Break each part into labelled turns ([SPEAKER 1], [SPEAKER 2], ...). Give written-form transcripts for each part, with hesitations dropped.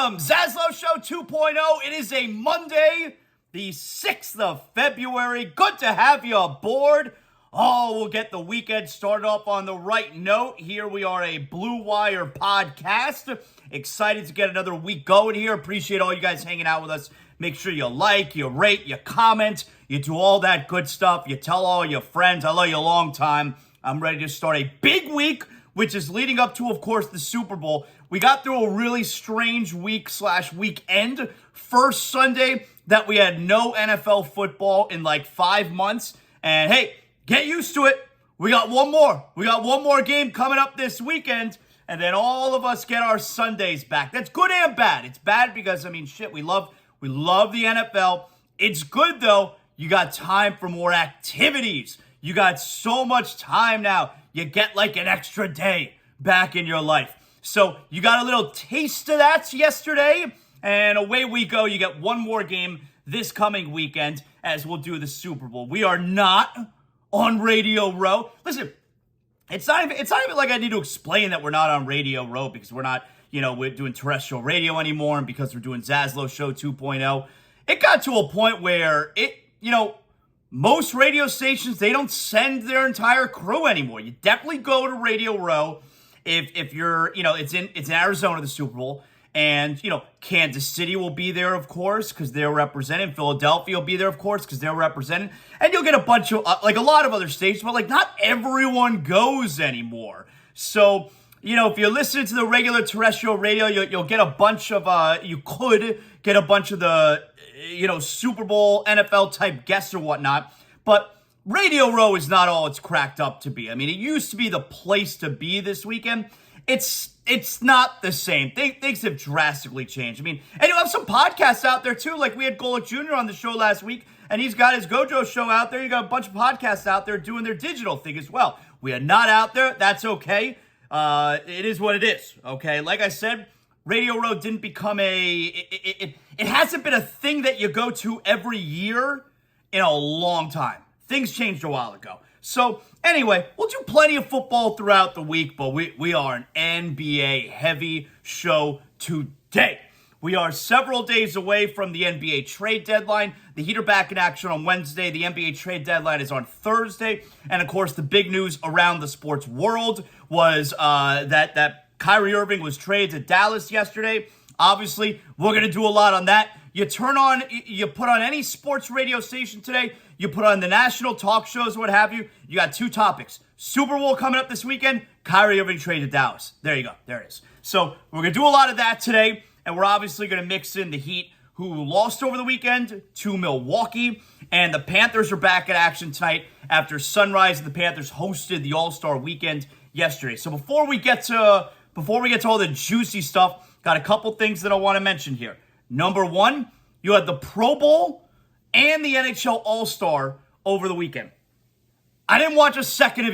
[SPEAKER 1] Welcome, ZASLOW Show 2.0. It is a Monday, the 6th of February. Good to have you aboard. Oh, we'll get the weekend started off on the right note. Here we are, a Blue Wire podcast. Excited to get another week going here. Appreciate all you guys hanging out with us. Make sure you like, you rate, you comment, you do all that good stuff. You tell all your friends. I love you a long time. I'm ready to start a big week, which is leading up to, of course, the Super Bowl. We got through a really strange weekend. First Sunday that we had no NFL football in like 5 months. And hey, get used to it. We got one more. We got one more game coming up this weekend. And then all of us get our Sundays back. That's good and bad. It's bad because, we love the NFL. It's good, though. You got time for more activities. You got so much time now. You get like an extra day back in your life. So you got a little taste of that yesterday, and away we go. You get one more game this coming weekend as we'll do the Super Bowl. We are not on Radio Row. Listen, it's not even like I need to explain that we're not on Radio Row because we're not, we're doing terrestrial radio anymore, and because we're doing ZASLOW Show 2.0. It got to a point where most radio stations, they don't send their entire crew anymore. You definitely go to Radio Row if you're, it's in Arizona, the Super Bowl. And, Kansas City will be there, of course, because they're represented. Philadelphia will be there, of course, because they're represented. And you'll get a bunch of, a lot of other stations, but, not everyone goes anymore. So, if you're listening to the regular terrestrial radio, you'll get a bunch of, you could get a bunch of the, Super Bowl, NFL-type guests or whatnot. But Radio Row is not all it's cracked up to be. It used to be the place to be this weekend. It's not the same. Things have drastically changed. And you have some podcasts out there, too. Like, we had Golick Jr. on the show last week, and he's got his Gojo show out there. You got a bunch of podcasts out there doing their digital thing as well. We are not out there. That's okay. It is what it is, okay? Like I said, Radio Row didn't become it hasn't been a thing that you go to every year in a long time. Things changed a while ago. So, anyway, we'll do plenty of football throughout the week, but we are an NBA-heavy show today. We are several days away from the NBA trade deadline. The Heat are back in action on Wednesday. The NBA trade deadline is on Thursday. And, of course, the big news around the sports world was that Kyrie Irving was traded to Dallas yesterday. Obviously, we're going to do a lot on that. You put on any sports radio station today, you put on the national talk shows, what have you, you got two topics. Super Bowl coming up this weekend, Kyrie Irving traded to Dallas. There you go. There it is. So we're going to do a lot of that today, and we're obviously going to mix in the Heat, who lost over the weekend to Milwaukee, and the Panthers are back in action tonight after sunrise. The Panthers hosted the All-Star Weekend yesterday. So before we get to all the juicy stuff, got a couple things that I want to mention here. Number one, you had the Pro Bowl and the NHL All-Star over the weekend. I didn't watch a second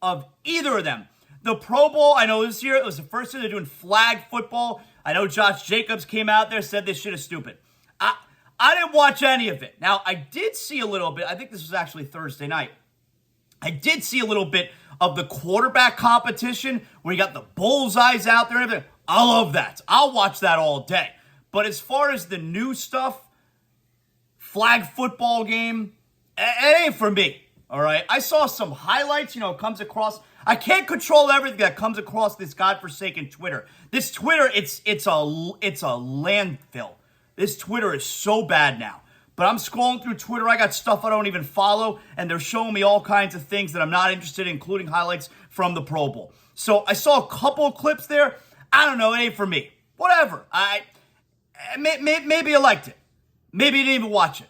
[SPEAKER 1] of either. The Pro Bowl, I know this year, it was the first year they're doing flag football. I know Josh Jacobs came out there, said this shit is stupid. I didn't watch any of it. Now, I did see a little bit. I think this was actually Thursday night. I did see a little bit of the quarterback competition where you got the bullseyes out there and everything. I love that. I'll watch that all day. But as far as the new stuff, flag football game, it ain't for me, all right? I saw some highlights, it comes across. I can't control everything that comes across this godforsaken Twitter. This Twitter, it's a landfill. This Twitter is so bad now. But I'm scrolling through Twitter. I got stuff I don't even follow, and they're showing me all kinds of things that I'm not interested in, including highlights from the Pro Bowl. So I saw a couple of clips there. I don't know. It ain't for me. Whatever. Maybe I liked it. Maybe you didn't even watch it.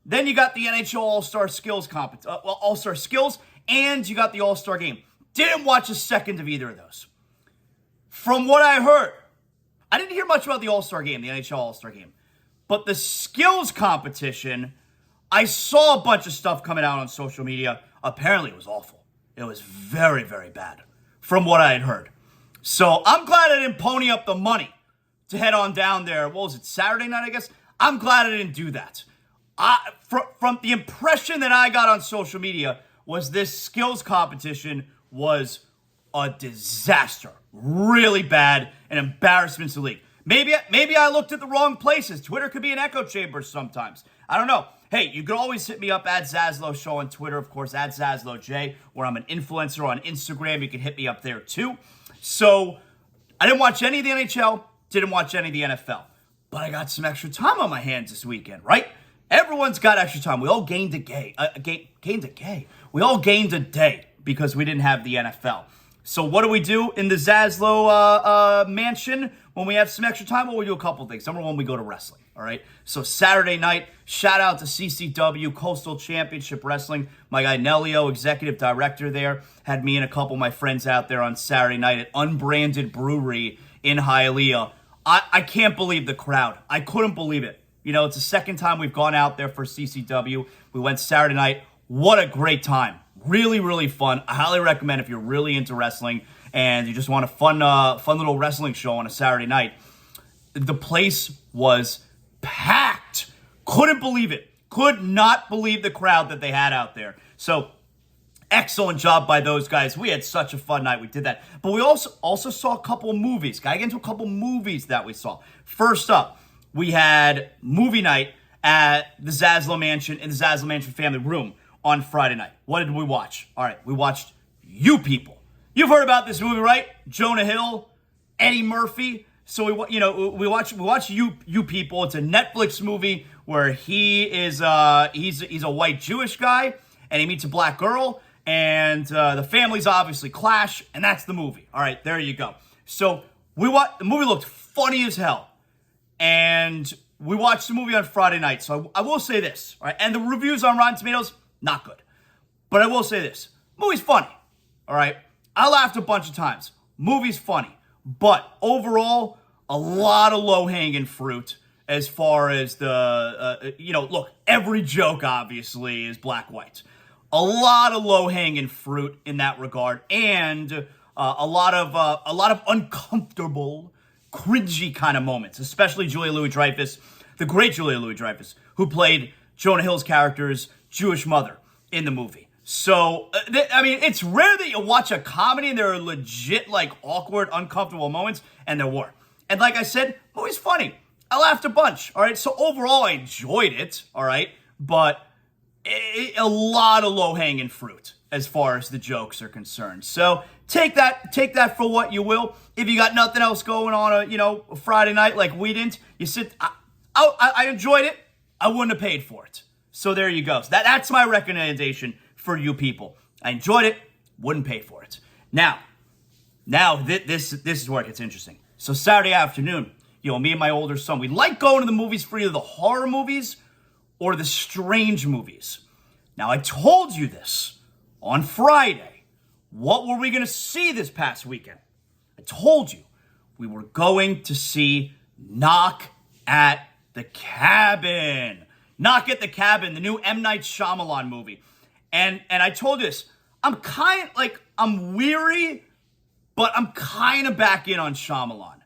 [SPEAKER 1] Then you got the NHL All-Star Skills All-Star Skills, and you got the All-Star Game. Didn't watch a second of either of those. From what I heard, I didn't hear much about the All-Star Game, the NHL All-Star Game. But the skills competition, I saw a bunch of stuff coming out on social media. Apparently, it was awful. It was very, very bad, from what I had heard. So I'm glad I didn't pony up the money to head on down there. What was it, Saturday night, I guess? I'm glad I didn't do that. From the impression that I got on social media was this skills competition was a disaster. Really bad. An embarrassment to the league. Maybe I looked at the wrong places. Twitter could be an echo chamber sometimes. I don't know. Hey, you can always hit me up at ZASLOW Show on Twitter, of course, at ZASLOWJ, where I'm an influencer on Instagram. You can hit me up there too. So, I didn't watch any of the NHL, didn't watch any of the NFL. But I got some extra time on my hands this weekend, right? Everyone's got extra time. We all gained a day. We all gained a day because we didn't have the NFL. So what do in the ZASLOW mansion when we have some extra time? Well, we do a couple things. Number one, we go to wrestling, all right? So Saturday night, shout out to CCW, Coastal Championship Wrestling. My guy Nelio, executive director there, had me and a couple of my friends out there on Saturday night at Unbranded Brewery in Hialeah. I can't believe the crowd. I couldn't believe it. You know, it's the second time we've gone out there for CCW. We went Saturday night. What a great time. Really, really fun. I highly recommend if you're really into wrestling and you just want a fun little wrestling show on a Saturday night. The place was packed. Couldn't believe it. Could not believe the crowd that they had out there. So, excellent job by those guys. We had such a fun night. We did that. But we also saw a couple movies. Gotta get into a couple movies that we saw. First up, we had movie night at the ZASLOW Mansion in the ZASLOW Mansion family room on Friday night. What did we watch? All right, we watched You People. You've heard about this movie, right? Jonah Hill, Eddie Murphy. So we watch You People. It's a Netflix movie where he is he's a white Jewish guy and he meets a black girl and the families obviously clash and that's the movie. All right, there you go. So the movie looked funny as hell. And we watched the movie on Friday night. So I will say this, all right? And the reviews on Rotten Tomatoes, not good. But I will say this. Movie's funny, all right? I laughed a bunch of times. Movie's funny. But overall, a lot of low-hanging fruit as far as the, look, every joke, obviously, is black-white. A lot of low-hanging fruit in that regard. And a lot of uncomfortable, cringy kind of moments, especially Julia Louis-Dreyfus, the great Julia Louis-Dreyfus, who played Jonah Hill's character's Jewish mother in the movie. So, it's rare that you watch a comedy and there are legit, awkward, uncomfortable moments, and there were. And like I said, movie's funny. I laughed a bunch, all right? So overall, I enjoyed it, all right? But a lot of low-hanging fruit as far as the jokes are concerned. So take that for what you will. If you got nothing else going on, a Friday night like we didn't, you sit. I enjoyed it. I wouldn't have paid for it. So there you go. So that's my recommendation for You People. I enjoyed it. Wouldn't pay for it. Now this is where it gets interesting. So Saturday afternoon, me and my older son, we like going to the movies for either the horror movies or the strange movies. Now I told you this on Friday. What were we going to see this past weekend? I told you we were going to see Knock at the Cabin. Knock at the Cabin, the new M. Night Shyamalan movie. And I told you this. I'm weary, but I'm kind of back in on Shyamalan.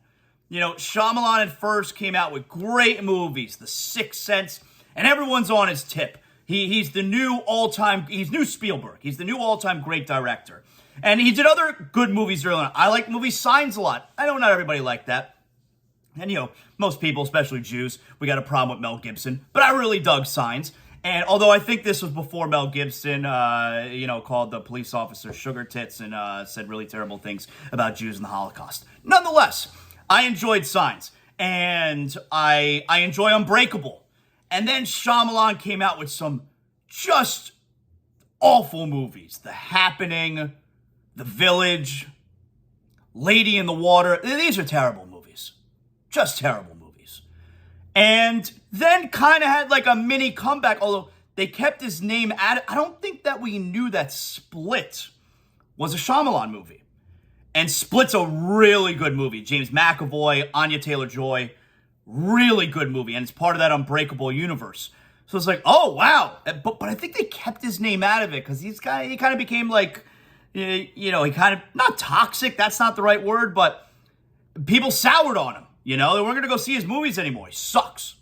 [SPEAKER 1] Shyamalan at first came out with great movies, The Sixth Sense, and everyone's on his tip. He's the new new Spielberg. He's the new all-time great director. And he did other good movies early on. I like movie Signs a lot. I know not everybody liked that. And, most people, especially Jews, we got a problem with Mel Gibson. But I really dug Signs. And although I think this was before Mel Gibson, called the police officer sugar tits and said really terrible things about Jews in the Holocaust. Nonetheless, I enjoyed Signs. And I enjoy Unbreakable. And then Shyamalan came out with some just awful movies. The Happening, The Village, Lady in the Water. These are terrible movies. Just terrible movies. And then kind of had a mini comeback, although they kept his name at it. I don't think that we knew that Split was a Shyamalan movie. And Split's a really good movie. James McAvoy, Anya Taylor-Joy, really good movie. And it's part of that Unbreakable universe. So it's oh, wow. But I think they kept his name out of it because he kind of became he kind of, not toxic, that's not the right word, but people soured on him. They weren't going to go see his movies anymore. He sucks.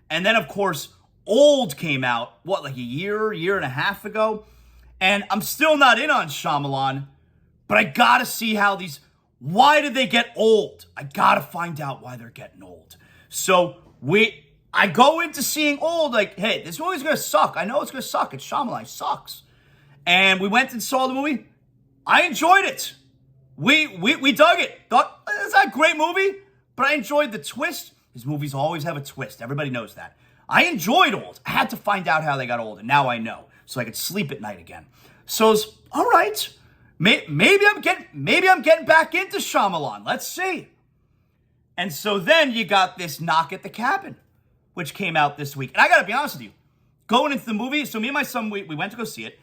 [SPEAKER 1] And then, of course, Old came out, a year and a half ago? And I'm still not in on Shyamalan, But I gotta see how why did they get old? I gotta find out why they're getting old. So I go into seeing old like, hey, this movie's gonna suck. I know it's gonna suck. It's Shyamalan. It sucks. And we went and saw the movie. I enjoyed it. We dug it. Thought, it's not a great movie, but I enjoyed the twist. His movies always have a twist. Everybody knows that. I enjoyed old. I had to find out how they got old, and now I know. So I could sleep at night again. So it's all right. Maybe I'm getting back into Shyamalan. Let's see. And so then you got this Knock at the Cabin, which came out this week. And I got to be honest with you, going into the movie, so me and my son, we went to go see it.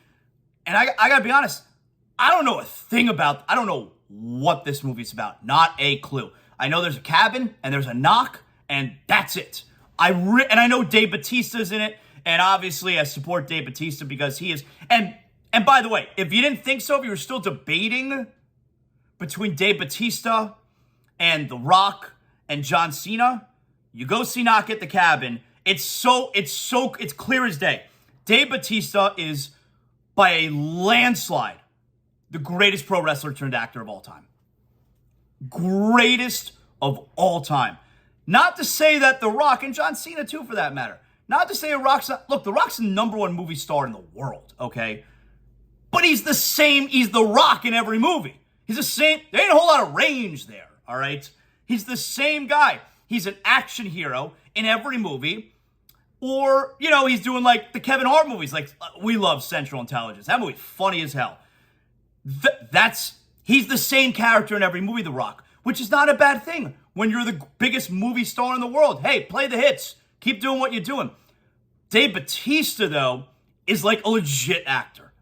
[SPEAKER 1] And I got to be honest, I don't know a thing I don't know what this movie's about. Not a clue. I know there's a cabin and there's a knock, and that's it. And I know Dave Bautista's in it, and obviously I support Dave Bautista because he is. And by the way, if you didn't think so, if you were still debating between Dave Bautista and The Rock and John Cena, you go see Knock at the Cabin. It's clear as day. Dave Bautista is, by a landslide, the greatest pro wrestler turned actor of all time. Greatest of all time. Not to say that The Rock, and John Cena too for that matter, not to say The Rock's not, look, The Rock's the #1 movie star in the world, okay? But he's The Rock in every movie. He's the same, there ain't a whole lot of range there, all right? He's the same guy. He's an action hero in every movie. Or, he's doing like the Kevin Hart movies, like we love Central Intelligence. That movie's funny as hell. He's the same character in every movie, The Rock, which is not a bad thing when you're the biggest movie star in the world. Hey, play the hits. Keep doing what you're doing. Dave Bautista, though, is like a legit actor.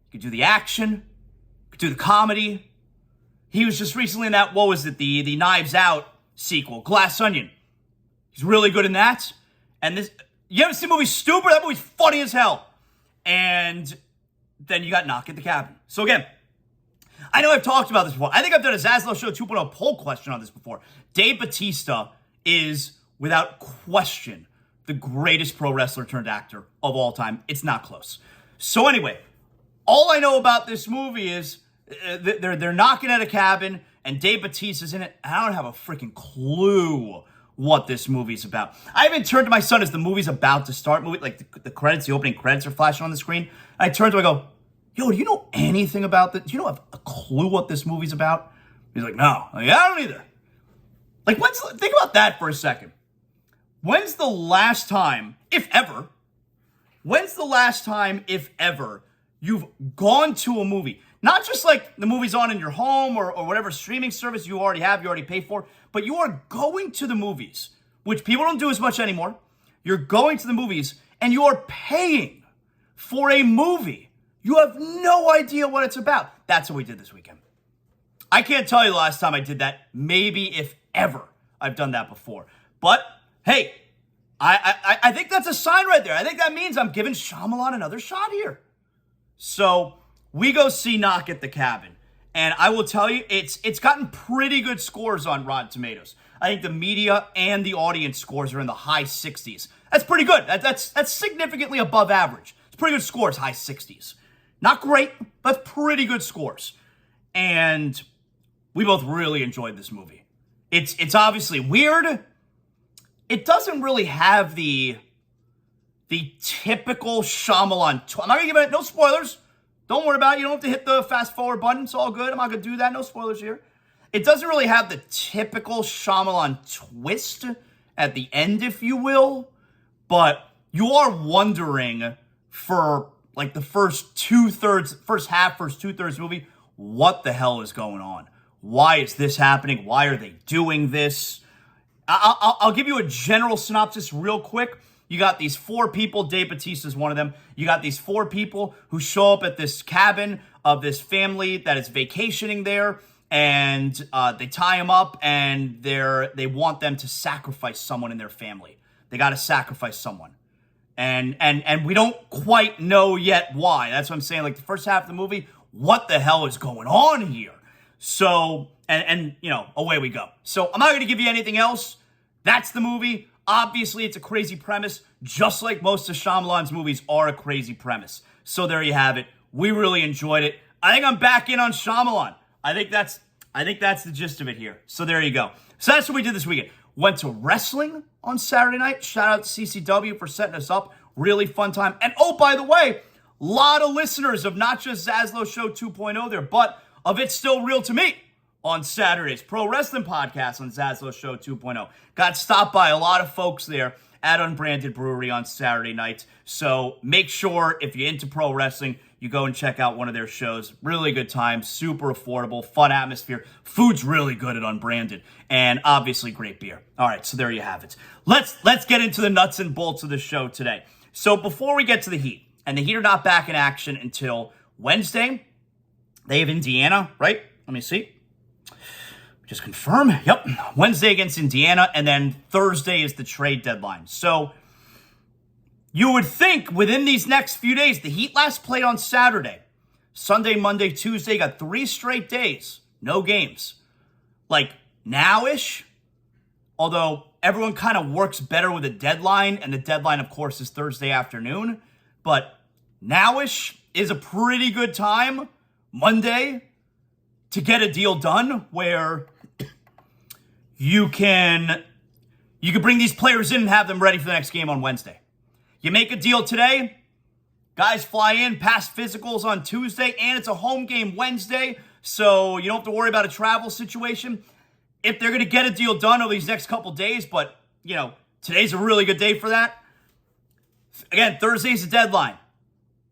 [SPEAKER 1] He could do the action, he could do the comedy. He was just recently in that, what was it, the Knives Out sequel, Glass Onion. He's really good in that. And you ever see the movie Stupid? That movie's funny as hell. And then you got Knock at the Cabin. So again, I know I've talked about this before. I think I've done a ZASLOW Show 2.0 poll question on this before. Dave Bautista is, without question, the greatest pro wrestler turned actor of all time. It's not close. So anyway, all I know about this movie is they're knocking at a cabin and Dave Bautista's in it. And I don't have a freaking clue what this movie's about. I even turned to my son as the movie's about to start. Like the credits, the opening credits are flashing on the screen. I turned to him, I go, yo, do you know anything about this? Do you know a clue what this movie's about? He's like, no. I'm like, I don't either. Like, think about that for a second. When's the last time, if ever, you've gone to a movie? Not just like the movie's on in your home or whatever streaming service you already pay for, but you are going to the movies, which people don't do as much anymore. You're going to the movies and you are paying for a movie. You have no idea what it's about. That's what we did this weekend. I can't tell you the last time I did that. Maybe, if ever, I've done that before. But, hey, I think that's a sign right there. I think that means I'm giving Shyamalan another shot here. So, we go see Knock at the Cabin. And I will tell you, it's gotten pretty good scores on Rotten Tomatoes. I think the media and the audience scores are in the high 60s. That's pretty good. That's significantly above average. It's pretty good scores, high 60s. Not great, but pretty good scores. And we both really enjoyed this movie. It's obviously weird. It doesn't really have the typical Shyamalan. I'm not going to give it, no spoilers. Don't worry about it. You don't have to hit the fast forward button. It's all good. I'm not going to do that. No spoilers here. It doesn't really have the typical Shyamalan twist at the end, if you will. But you are wondering for like the first two-thirds of the movie, what the hell is going on? Why is this happening? Why are they doing this? I'll give you a general synopsis real quick. You got these 4 people. Dave Bautista is one of them. You got these 4 people who show up at this cabin of this family that is vacationing there, and they tie them up, and they want them to sacrifice someone in their family. They got to sacrifice someone, and we don't quite know yet why. That's what I'm saying. Like the first half of the movie, what the hell is going on here? So and away we go. So I'm not going to give you anything else. That's the movie. Obviously, it's a crazy premise, just like most of Shyamalan's movies are a crazy premise. So there you have it. We really enjoyed it. I think I'm back in on Shyamalan. I think that's the gist of it here. So there you go. So that's what we did this weekend. Went to wrestling on Saturday night. Shout out to CCW for setting us up. Really fun time. And oh, by the way, a lot of listeners of not just ZASLOW Show 2.0 there, but of It's Still Real to Me on Saturdays. Pro Wrestling Podcast on ZASLOW Show 2.0. Got stopped by a lot of folks there at Unbranded Brewery on Saturday nights. So make sure if you're into pro wrestling, you go and check out one of their shows. Really good time, super affordable, fun atmosphere. Food's really good at Unbranded, and obviously great beer. All right, so there you have it. Let's get into the nuts and bolts of the show today. So before we get to the Heat, and the Heat are not back in action until Wednesday. They have Indiana, right? Let me see. Just confirm. Yep. Wednesday against Indiana, and then Thursday is the trade deadline. So you would think within these next few days, the Heat last played on Saturday. Sunday, Monday, Tuesday, got 3 straight days. No games. Like now-ish, although everyone kind of works better with a deadline, and the deadline, of course, is Thursday afternoon. But now-ish is a pretty good time, Monday, to get a deal done where you can bring these players in and have them ready for the next game on Wednesday. You make a deal today, guys fly in, pass physicals on Tuesday, and it's a home game Wednesday, so you don't have to worry about a travel situation. If they're going to get a deal done over these next couple days, but, today's a really good day for that. Again, Thursday's the deadline.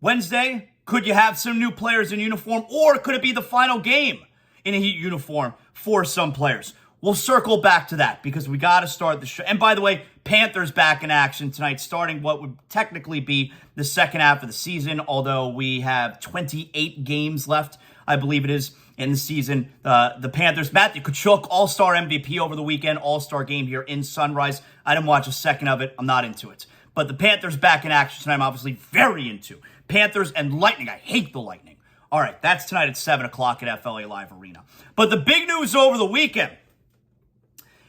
[SPEAKER 1] Wednesday, could you have some new players in uniform, or could it be the final game in a Heat uniform for some players? We'll circle back to that because we got to start the show. And by the way, Panthers back in action tonight, starting what would technically be the second half of the season, although we have 28 games left, I believe it is, in the season. The Panthers, Matthew Tkachuk, All-Star MVP over the weekend, All-Star game here in Sunrise. I didn't watch a second of it. I'm not into it. But the Panthers back in action tonight, I'm obviously very into. Panthers and Lightning. I hate the Lightning. All right, that's tonight at 7 o'clock at FLA Live Arena. But the big news over the weekend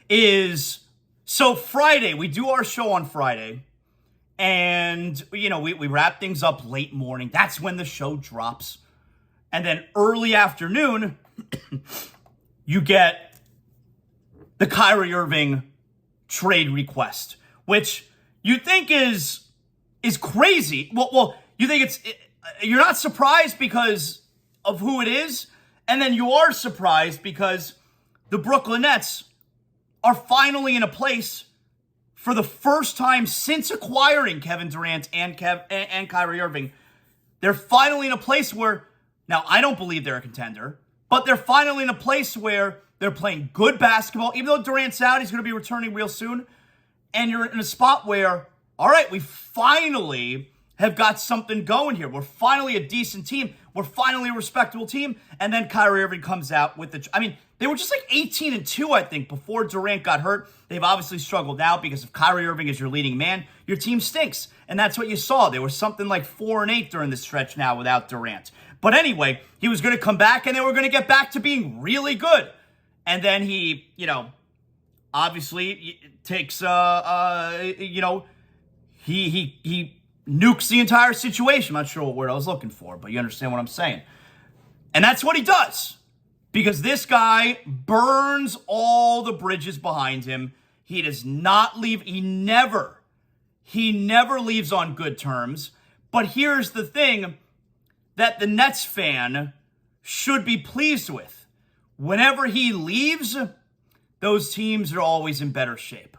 [SPEAKER 1] is, so Friday, we do our show on Friday, and, we wrap things up late morning. That's when the show drops. And then early afternoon, you get the Kyrie Irving trade request, which you think is crazy. Well, you think you're not surprised because of who it is, and then you are surprised because the Brooklyn Nets are finally in a place for the first time since acquiring Kevin Durant and Kyrie Irving. They're finally in a place where, now I don't believe they're a contender, but they're finally in a place where they're playing good basketball. Even though Durant's out, he's going to be returning real soon. And you're in a spot where, all right, we finally have got something going here. We're finally a decent team. We're finally a respectable team. And then Kyrie Irving comes out with they were just like 18-2, I think, before Durant got hurt. They've obviously struggled now because if Kyrie Irving is your leading man, your team stinks. And that's what you saw. They were something like 4-8 during the stretch now without Durant. But anyway, he was going to come back and they were going to get back to being really good. And then he, obviously takes, he nukes the entire situation. I'm not sure what word I was looking for, but you understand what I'm saying. And that's what he does. Because this guy burns all the bridges behind him. He does not leave. He never leaves on good terms. But here's the thing that the Nets fan should be pleased with. Whenever he leaves, those teams are always in better shape.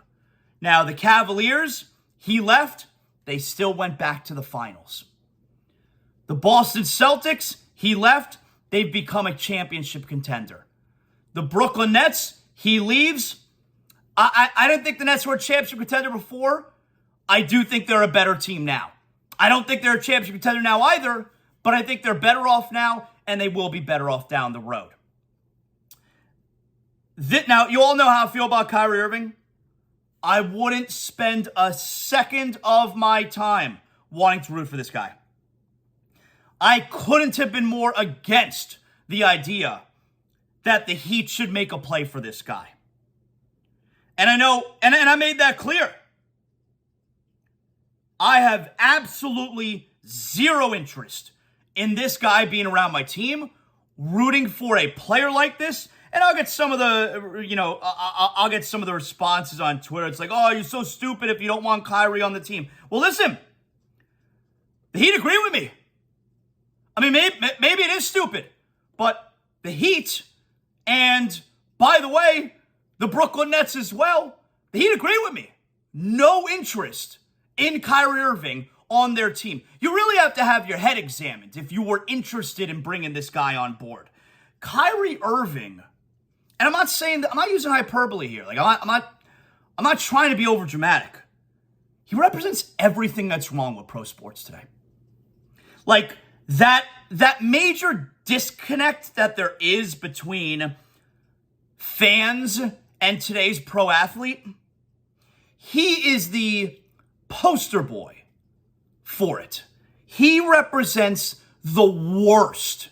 [SPEAKER 1] Now, the Cavaliers, he left, they still went back to the finals. The Boston Celtics, he left, they've become a championship contender. The Brooklyn Nets, he leaves. I didn't think the Nets were a championship contender before. I do think they're a better team now. I don't think they're a championship contender now either, but I think they're better off now, and they will be better off down the road. Now, you all know how I feel about Kyrie Irving. I wouldn't spend a second of my time wanting to root for this guy. I couldn't have been more against the idea that the Heat should make a play for this guy. And I know, and I made that clear. I have absolutely zero interest in this guy being around my team, rooting for a player like this. And I'll get some of the, I'll get some of the responses on Twitter. It's like, oh, you're so stupid if you don't want Kyrie on the team. Well, listen, the Heat agree with me. I mean, maybe it is stupid, but the Heat, and by the way, the Brooklyn Nets as well, the Heat agree with me. No interest in Kyrie Irving on their team. You really have to have your head examined if you were interested in bringing this guy on board. Kyrie Irving, and I'm not saying that, I'm not using hyperbole here. Like I'm not trying to be over dramatic. He represents everything that's wrong with pro sports today. Like that major disconnect that there is between fans and today's pro athlete. He is the poster boy for it. He represents the worst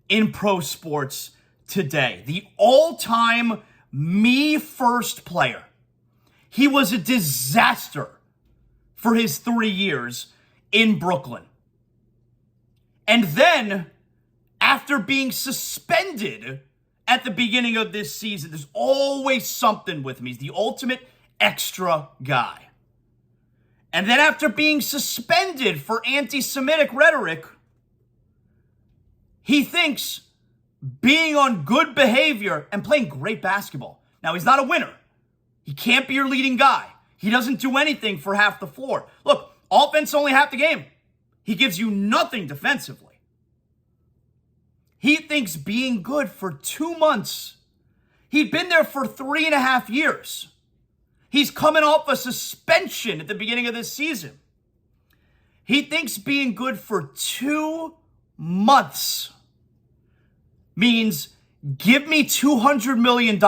[SPEAKER 1] in pro sports today. The all-time me-first player. He was a disaster for his 3 years in Brooklyn. And then, after being suspended at the beginning of this season, there's always something with him. He's the ultimate extra guy. And then after being suspended for anti-Semitic rhetoric, he thinks being on good behavior and playing great basketball. Now, he's not a winner. He can't be your leading guy. He doesn't do anything for half the floor. Look, offense only half the game. He gives you nothing defensively. He thinks being good for 2 months. He'd been there for 3.5 years. He's coming off a suspension at the beginning of this season. He thinks being good for 2 months means give me $200 million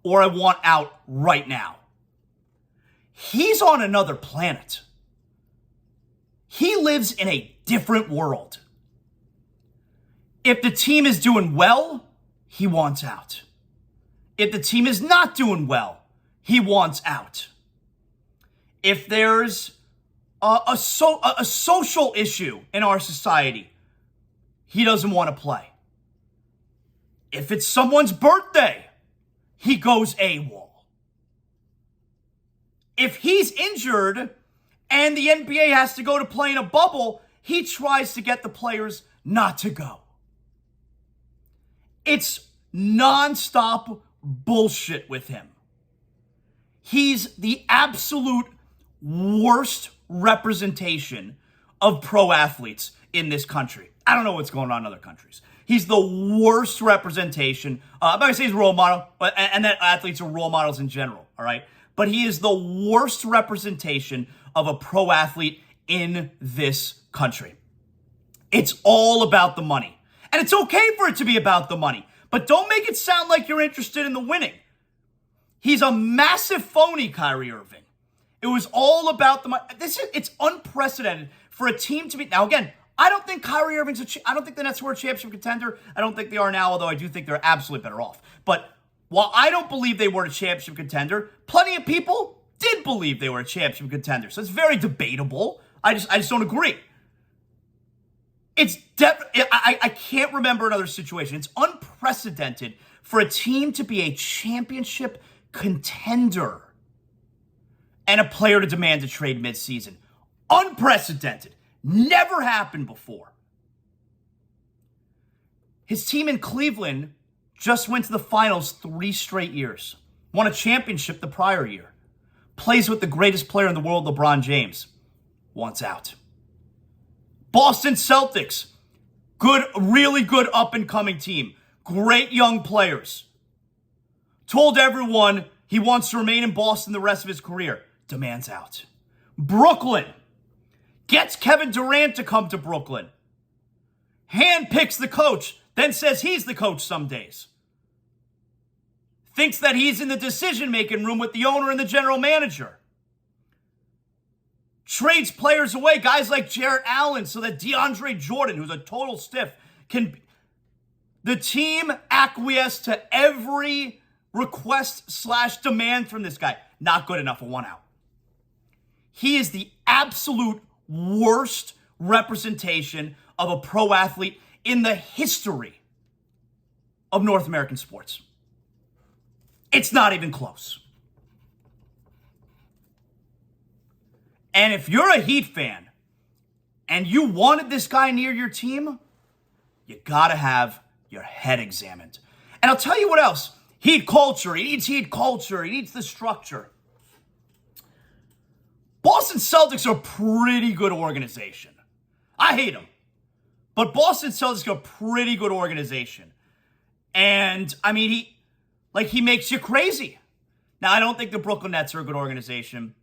[SPEAKER 1] or I want out right now. He's on another planet. He lives in a different world. If the team is doing well, he wants out. If the team is not doing well, he wants out. If there's a social issue in our society, he doesn't want to play. If it's someone's birthday, he goes AWOL. If he's injured and the NBA has to go to play in a bubble, he tries to get the players not to go. It's nonstop bullshit with him. He's the absolute worst representation of pro athletes in this country. I don't know what's going on in other countries. He's the worst representation. I'm not going to say he's a role model, and that athletes are role models in general, all right? But he is the worst representation of a pro athlete in this country. It's all about the money. And it's okay for it to be about the money, but don't make it sound like you're interested in the winning. He's a massive phony, Kyrie Irving. It was all about the money. It's unprecedented for a team to be... Now, again, I don't think Kyrie Irving's I don't think the Nets were a championship contender. I don't think they are now, although I do think they're absolutely better off. But while I don't believe they were a championship contender, plenty of people did believe they were a championship contender. So it's very debatable. I just don't agree. I can't remember another situation. It's unprecedented for a team to be a championship contender and a player to demand a trade midseason. Unprecedented. Never happened before. His team in Cleveland just went to the finals 3 straight years. Won a championship the prior year. Plays with the greatest player in the world, LeBron James. Wants out. Boston Celtics. Good, really good up-and-coming team. Great young players. Told everyone he wants to remain in Boston the rest of his career. Demands out. Brooklyn. Gets Kevin Durant to come to Brooklyn. Handpicks the coach, then says he's the coach some days. Thinks that he's in the decision-making room with the owner and the general manager. Trades players away, guys like Jarrett Allen, so that DeAndre Jordan, who's a total stiff, can... The team acquiesced to every request/demand from this guy. Not good enough for one out. He is the absolute worst representation of a pro athlete in the history of North American sports. It's not even close. And if you're a Heat fan and you wanted this guy near your team, you gotta have your head examined. And I'll tell you what else. Heat culture. He needs Heat culture. He needs the structure. Boston Celtics are a pretty good organization. I hate them. But Boston Celtics are a pretty good organization. And, I mean, he makes you crazy. Now, I don't think the Brooklyn Nets are a good organization.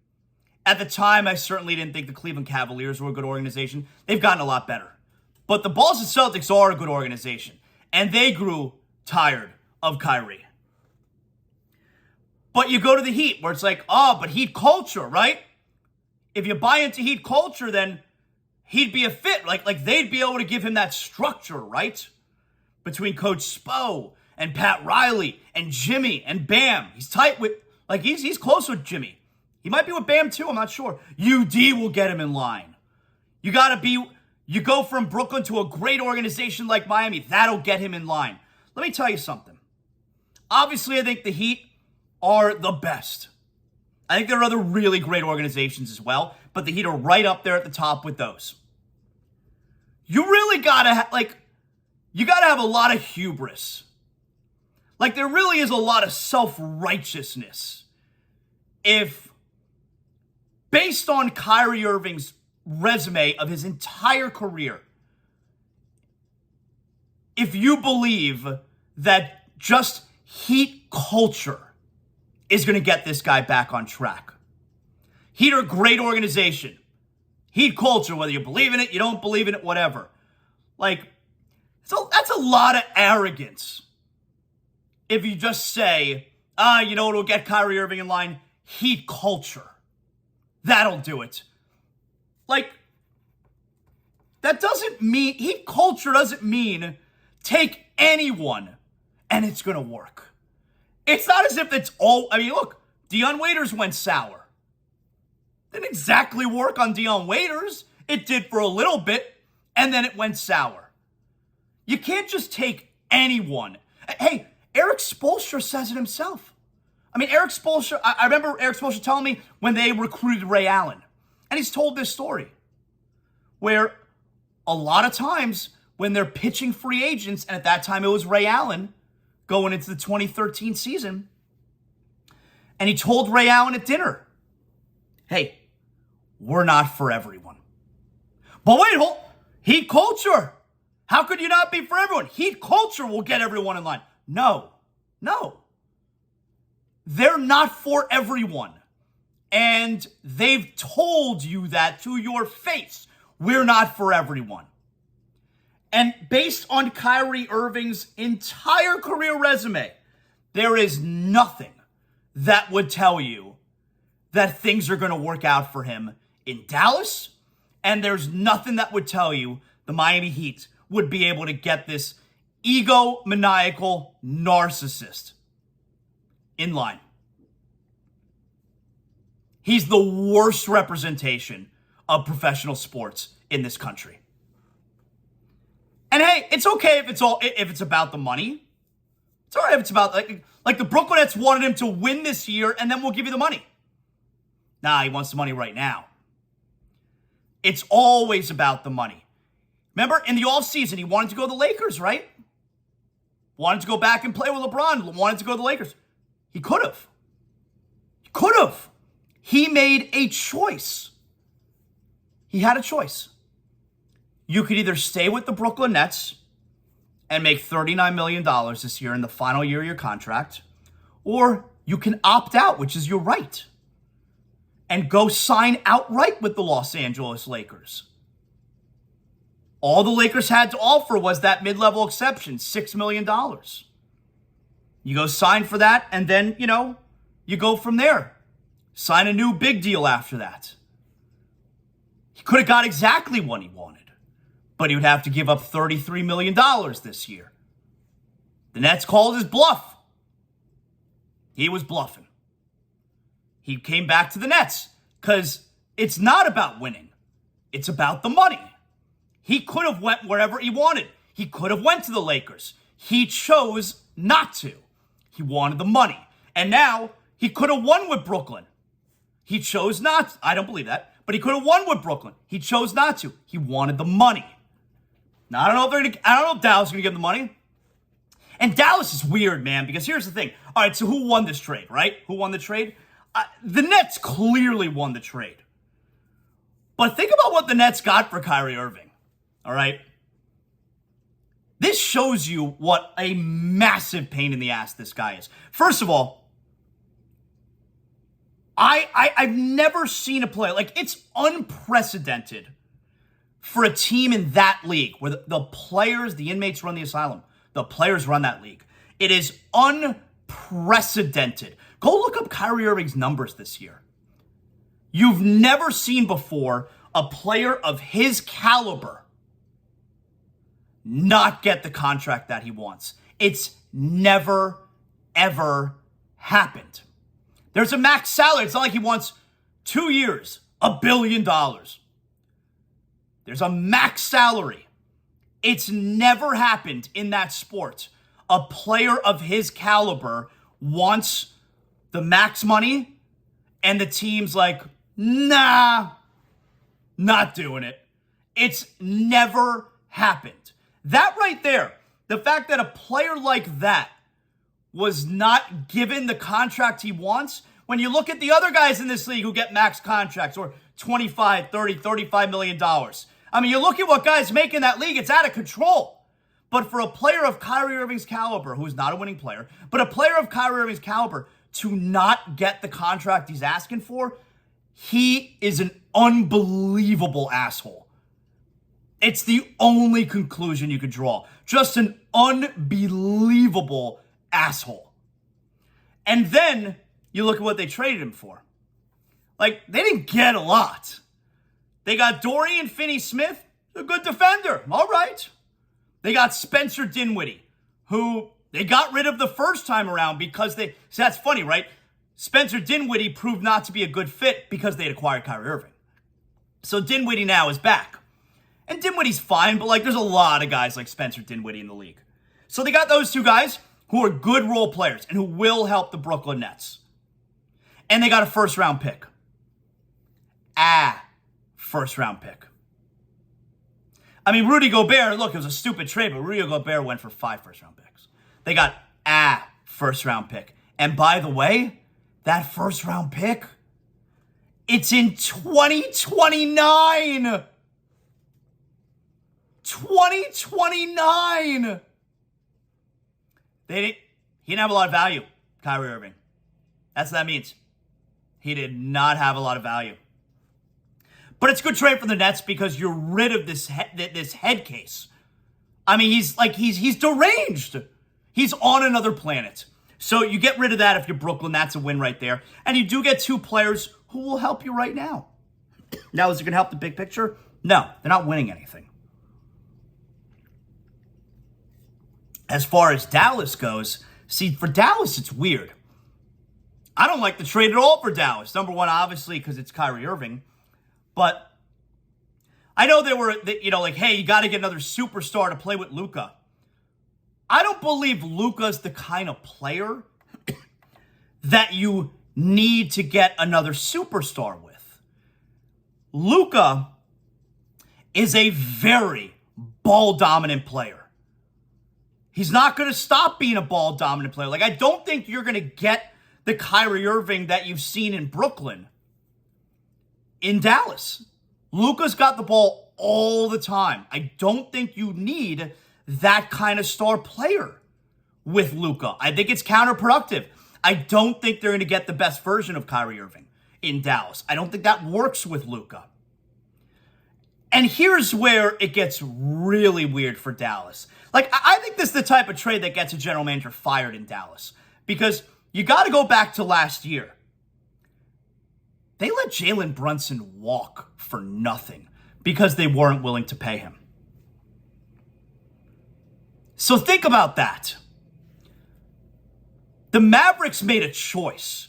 [SPEAKER 1] At the time, I certainly didn't think the Cleveland Cavaliers were a good organization. They've gotten a lot better. But the Boston Celtics are a good organization. And they grew tired of Kyrie. But you go to the Heat, where it's like, oh, but Heat culture, right? If you buy into Heat culture, then he'd be a fit. Like they'd be able to give him that structure, right? Between Coach Spo and Pat Riley and Jimmy and Bam. He's tight with, he's close with Jimmy. He might be with Bam too, I'm not sure. UD will get him in line. You go from Brooklyn to a great organization like Miami, that'll get him in line. Let me tell you something. Obviously, I think the Heat are the best. I think there are other really great organizations as well, but the Heat are right up there at the top with those. You really gotta you gotta have a lot of hubris. There really is a lot of self-righteousness. If, based on Kyrie Irving's resume of his entire career, if you believe that just Heat culture is going to get this guy back on track. Heat are a great organization. Heat culture, whether you believe in it, you don't believe in it, whatever. So that's a lot of arrogance. If you just say, you know what will get Kyrie Irving in line? Heat culture. That'll do it. That doesn't mean, Heat culture doesn't mean take anyone and it's going to work. It's not as if it's all, look, Dion Waiters went sour. Didn't exactly work on Dion Waiters. It did for a little bit, and then it went sour. You can't just take anyone. Hey, Eric Spoelstra says it himself. Eric Spoelstra, I remember Eric Spoelstra telling me when they recruited Ray Allen. And he's told this story where a lot of times when they're pitching free agents, and at that time it was Ray Allen going into the 2013 season, and he told Ray Allen at dinner, hey, we're not for everyone. But wait, Heat culture. How could you not be for everyone? Heat culture will get everyone in line. No. They're not for everyone. And they've told you that to your face. We're not for everyone. And based on Kyrie Irving's entire career resume, there is nothing that would tell you that things are going to work out for him in Dallas. And there's nothing that would tell you the Miami Heat would be able to get this egomaniacal narcissist in line. He's the worst representation of professional sports in this country. And hey, it's okay if it's about the money. It's all right if it's about, like the Brooklyn Nets wanted him to win this year, and then we'll give you the money. Nah, he wants the money right now. It's always about the money. Remember, in the offseason, he wanted to go to the Lakers, right? Wanted to go back and play with LeBron. Wanted to go to the Lakers. He could have. He made a choice. He had a choice. You could either stay with the Brooklyn Nets and make $39 million this year in the final year of your contract, or you can opt out, which is your right, and go sign outright with the Los Angeles Lakers. All the Lakers had to offer was that mid-level exception, $6 million. You go sign for that, and then, you go from there. Sign a new big deal after that. He could have got exactly what he wanted, but he would have to give up $33 million this year. The Nets called his bluff. He was bluffing. He came back to the Nets because it's not about winning. It's about the money. He could have went wherever he wanted. He could have went to the Lakers. He chose not to. He wanted the money. And now he could have won with Brooklyn. He chose not to. I don't believe that. But he could have won with Brooklyn. He chose not to. He wanted the money. Now, I don't know if Dallas is going to give him the money. And Dallas is weird, man, because here's the thing. All right, so who won this trade, right? Who won the trade? The Nets clearly won the trade. But think about what the Nets got for Kyrie Irving, all right? This shows you what a massive pain in the ass this guy is. First of all, I've never seen a player, like, it's unprecedented for a team in that league where the players, the inmates run the asylum. The players run that league. It is unprecedented. Go look up Kyrie Irving's numbers this year. You've never seen before a player of his caliber not get the contract that he wants. It's never, ever happened. There's a max salary. It's not like he wants 2 years, $1 billion. There's a max salary. It's never happened in that sport. A player of his caliber wants the max money, and the team's like, nah, not doing it. It's never happened. That right there, the fact that a player like that was not given the contract he wants, when you look at the other guys in this league who get max contracts or $25, $30, $35 million. I mean, you look at what guys make in that league, it's out of control. But for a player of Kyrie Irving's caliber, who's not a winning player, but a player of Kyrie Irving's caliber to not get the contract he's asking for, he is an unbelievable asshole. It's the only conclusion you could draw. Just an unbelievable asshole. And then you look at what they traded him for. Like, they didn't get a lot. They got Dorian Finney-Smith, a good defender. All right. They got Spencer Dinwiddie, who they got rid of the first time around because they... So that's funny, right? Spencer Dinwiddie proved not to be a good fit because they had acquired Kyrie Irving. So Dinwiddie now is back. And Dinwiddie's fine, but like there's a lot of guys like Spencer Dinwiddie in the league. So they got those two guys who are good role players and who will help the Brooklyn Nets. And they got a first-round pick. First-round pick. I mean, Rudy Gobert, look, it was a stupid trade, but Rudy Gobert went for 5 first-round picks. They got a first-round pick. And by the way, that first-round pick, it's in 2029. 2029. He didn't have a lot of value, Kyrie Irving. That's what that means. He did not have a lot of value. But it's a good trade for the Nets because you're rid of this head case. I mean, he's deranged. He's on another planet. So you get rid of that if you're Brooklyn. That's a win right there. And you do get 2 players who will help you right now. Now, is it going to help the big picture? No, they're not winning anything. As far as Dallas goes, see, for Dallas, it's weird. I don't like the trade at all for Dallas. Number one, obviously, because it's Kyrie Irving. But I know they were, like, hey, you got to get another superstar to play with Luka. I don't believe Luka's the kind of player that you need to get another superstar with. Luka is a very ball-dominant player. He's not going to stop being a ball-dominant player. Like, I don't think you're going to get the Kyrie Irving that you've seen in Brooklyn in Dallas. Luka's got the ball all the time. I don't think you need that kind of star player with Luka. I think it's counterproductive. I don't think they're going to get the best version of Kyrie Irving in Dallas. I don't think that works with Luka. And here's where it gets really weird for Dallas. Like, I think this is the type of trade that gets a general manager fired in Dallas. Because you got to go back to last year. They let Jalen Brunson walk for nothing because they weren't willing to pay him. So think about that. The Mavericks made a choice.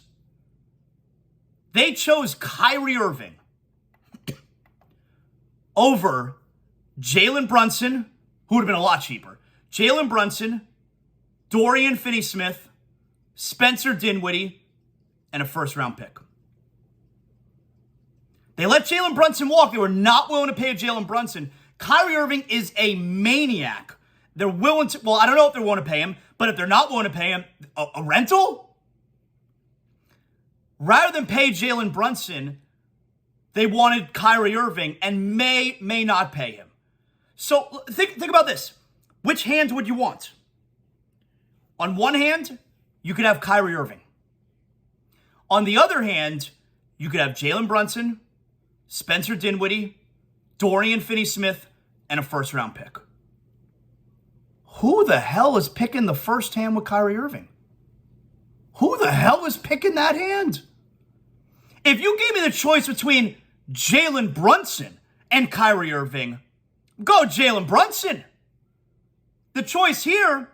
[SPEAKER 1] They chose Kyrie Irving over Jalen Brunson, who would have been a lot cheaper. Jalen Brunson, Dorian Finney-Smith, Spencer Dinwiddie, and a first-round pick. They let Jalen Brunson walk. They were not willing to pay Jalen Brunson. Kyrie Irving is a maniac. They're willing to, well, I don't know if they're willing to pay him, but if they're not willing to pay him, a rental? Rather than pay Jalen Brunson, they wanted Kyrie Irving and may not pay him. So think about this. Which hand would you want? On one hand, you could have Kyrie Irving. On the other hand, you could have Jalen Brunson, Spencer Dinwiddie, Dorian Finney-Smith, and a first-round pick. Who the hell is picking the first hand with Kyrie Irving? Who the hell is picking that hand? If you gave me the choice between Jalen Brunson and Kyrie Irving, go Jalen Brunson. The choice here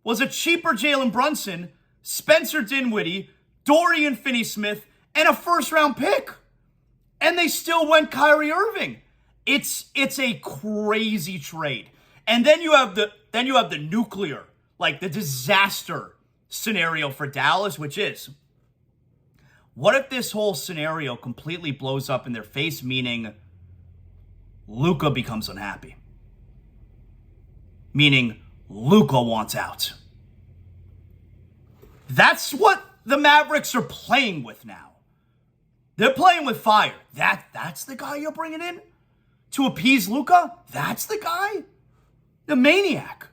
[SPEAKER 1] was a cheaper Jalen Brunson, Spencer Dinwiddie, Dorian Finney-Smith, and a first-round pick. And they still went Kyrie Irving. It's a crazy trade. And then you have the nuclear, like the disaster scenario for Dallas, which is, what if this whole scenario completely blows up in their face, meaning Luka becomes unhappy? Meaning Luka wants out. That's what the Mavericks are playing with now. They're playing with fire. That's the guy you're bringing in to appease Luka? That's the guy? The maniac.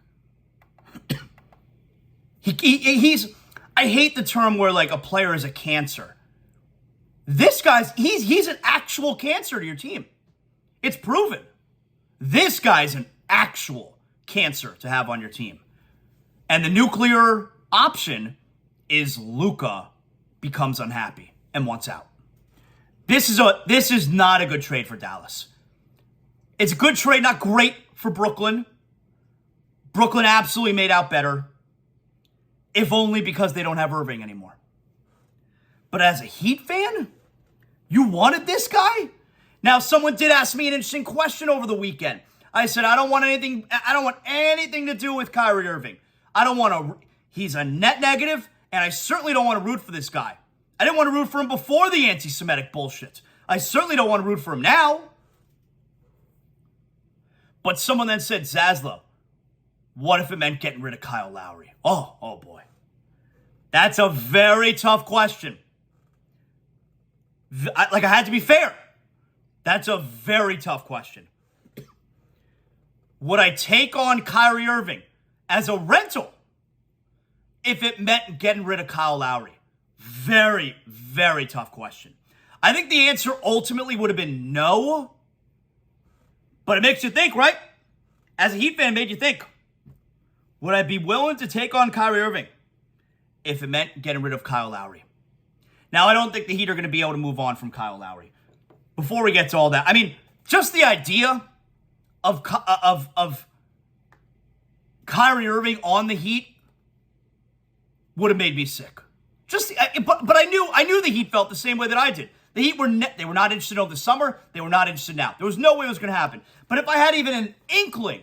[SPEAKER 1] He's, I hate the term where like a player is a cancer. This guy's, he's an actual cancer to your team. It's proven. This guy's an actual cancer to have on your team. And the nuclear option is Luka becomes unhappy and wants out. This is not a good trade for Dallas. It's a good trade, not great for Brooklyn. Brooklyn absolutely made out better, if only because they don't have Irving anymore. But as a Heat fan, you wanted this guy? Now, someone did ask me an interesting question over the weekend. I said, I don't want anything to do with Kyrie Irving. He's a net negative, and I certainly don't want to root for this guy. I didn't want to root for him before the anti-Semitic bullshit. I certainly don't want to root for him now. But someone then said, ZASLOW, what if it meant getting rid of Kyle Lowry? Oh boy. That's a very tough question. I had to be fair. That's a very tough question. Would I take on Kyrie Irving as a rental if it meant getting rid of Kyle Lowry? Very, very tough question. I think the answer ultimately would have been no, but it makes you think, right? As a Heat fan, it made you think. Would I be willing to take on Kyrie Irving if it meant getting rid of Kyle Lowry? Now, I don't think the Heat are going to be able to move on from Kyle Lowry. Before we get to all that, I mean, just the idea of Kyrie Irving on the Heat would have made me sick. But I knew the Heat felt the same way that I did. The Heat they were not interested over the summer. They were not interested now. There was no way it was going to happen. But if I had even an inkling,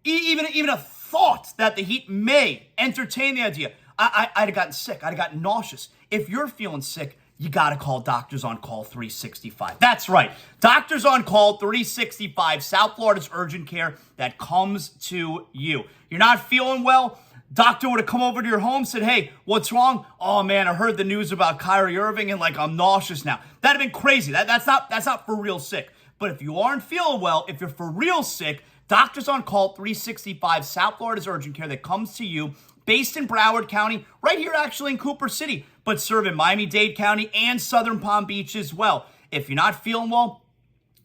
[SPEAKER 1] even a thought that the Heat may entertain the idea, I'd have gotten sick. I'd have gotten nauseous. If you're feeling sick, you got to call Doctors on Call 365. That's right. Doctors on Call 365, South Florida's urgent care that comes to you. You're not feeling well? Doctor would have come over to your home, said, hey, what's wrong? Oh, man, I heard the news about Kyrie Irving and, I'm nauseous now. That'd have been crazy. That's not for real sick. But if you aren't feeling well, if you're for real sick, Doctors on Call 365, South Florida's urgent care that comes to you, based in Broward County, right here actually in Cooper City, but serve in Miami-Dade County and Southern Palm Beach as well. If you're not feeling well,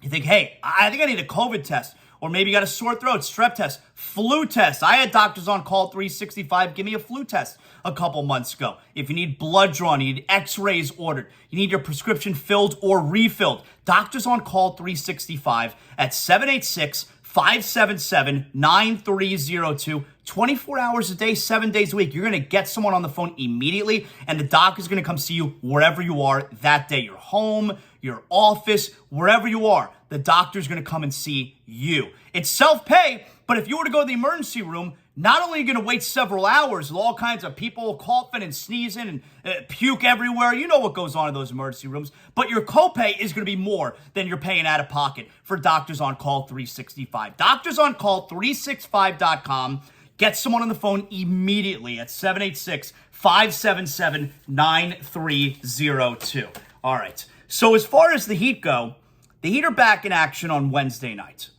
[SPEAKER 1] you think, hey, I think I need a COVID test. Or maybe you got a sore throat, strep test, flu test. I had Doctors on Call 365 give me a flu test a couple months ago. If you need blood drawn, you need x-rays ordered, you need your prescription filled or refilled, Doctors on Call 365 at 786-577-9302. 24 hours a day, 7 days a week. You're going to get someone on the phone immediately, and the doc is going to come see you wherever you are that day. Your home, your office, wherever you are. The doctor's going to come and see you. It's self-pay, but if you were to go to the emergency room, not only are you going to wait several hours with all kinds of people coughing and sneezing and puke everywhere, you know what goes on in those emergency rooms, but your copay is going to be more than you're paying out of pocket for Doctors on Call 365. DoctorsOnCall365.com. Get someone on the phone immediately at 786-577-9302. All right. So as far as the Heat go, the Heat are back in action on Wednesday night.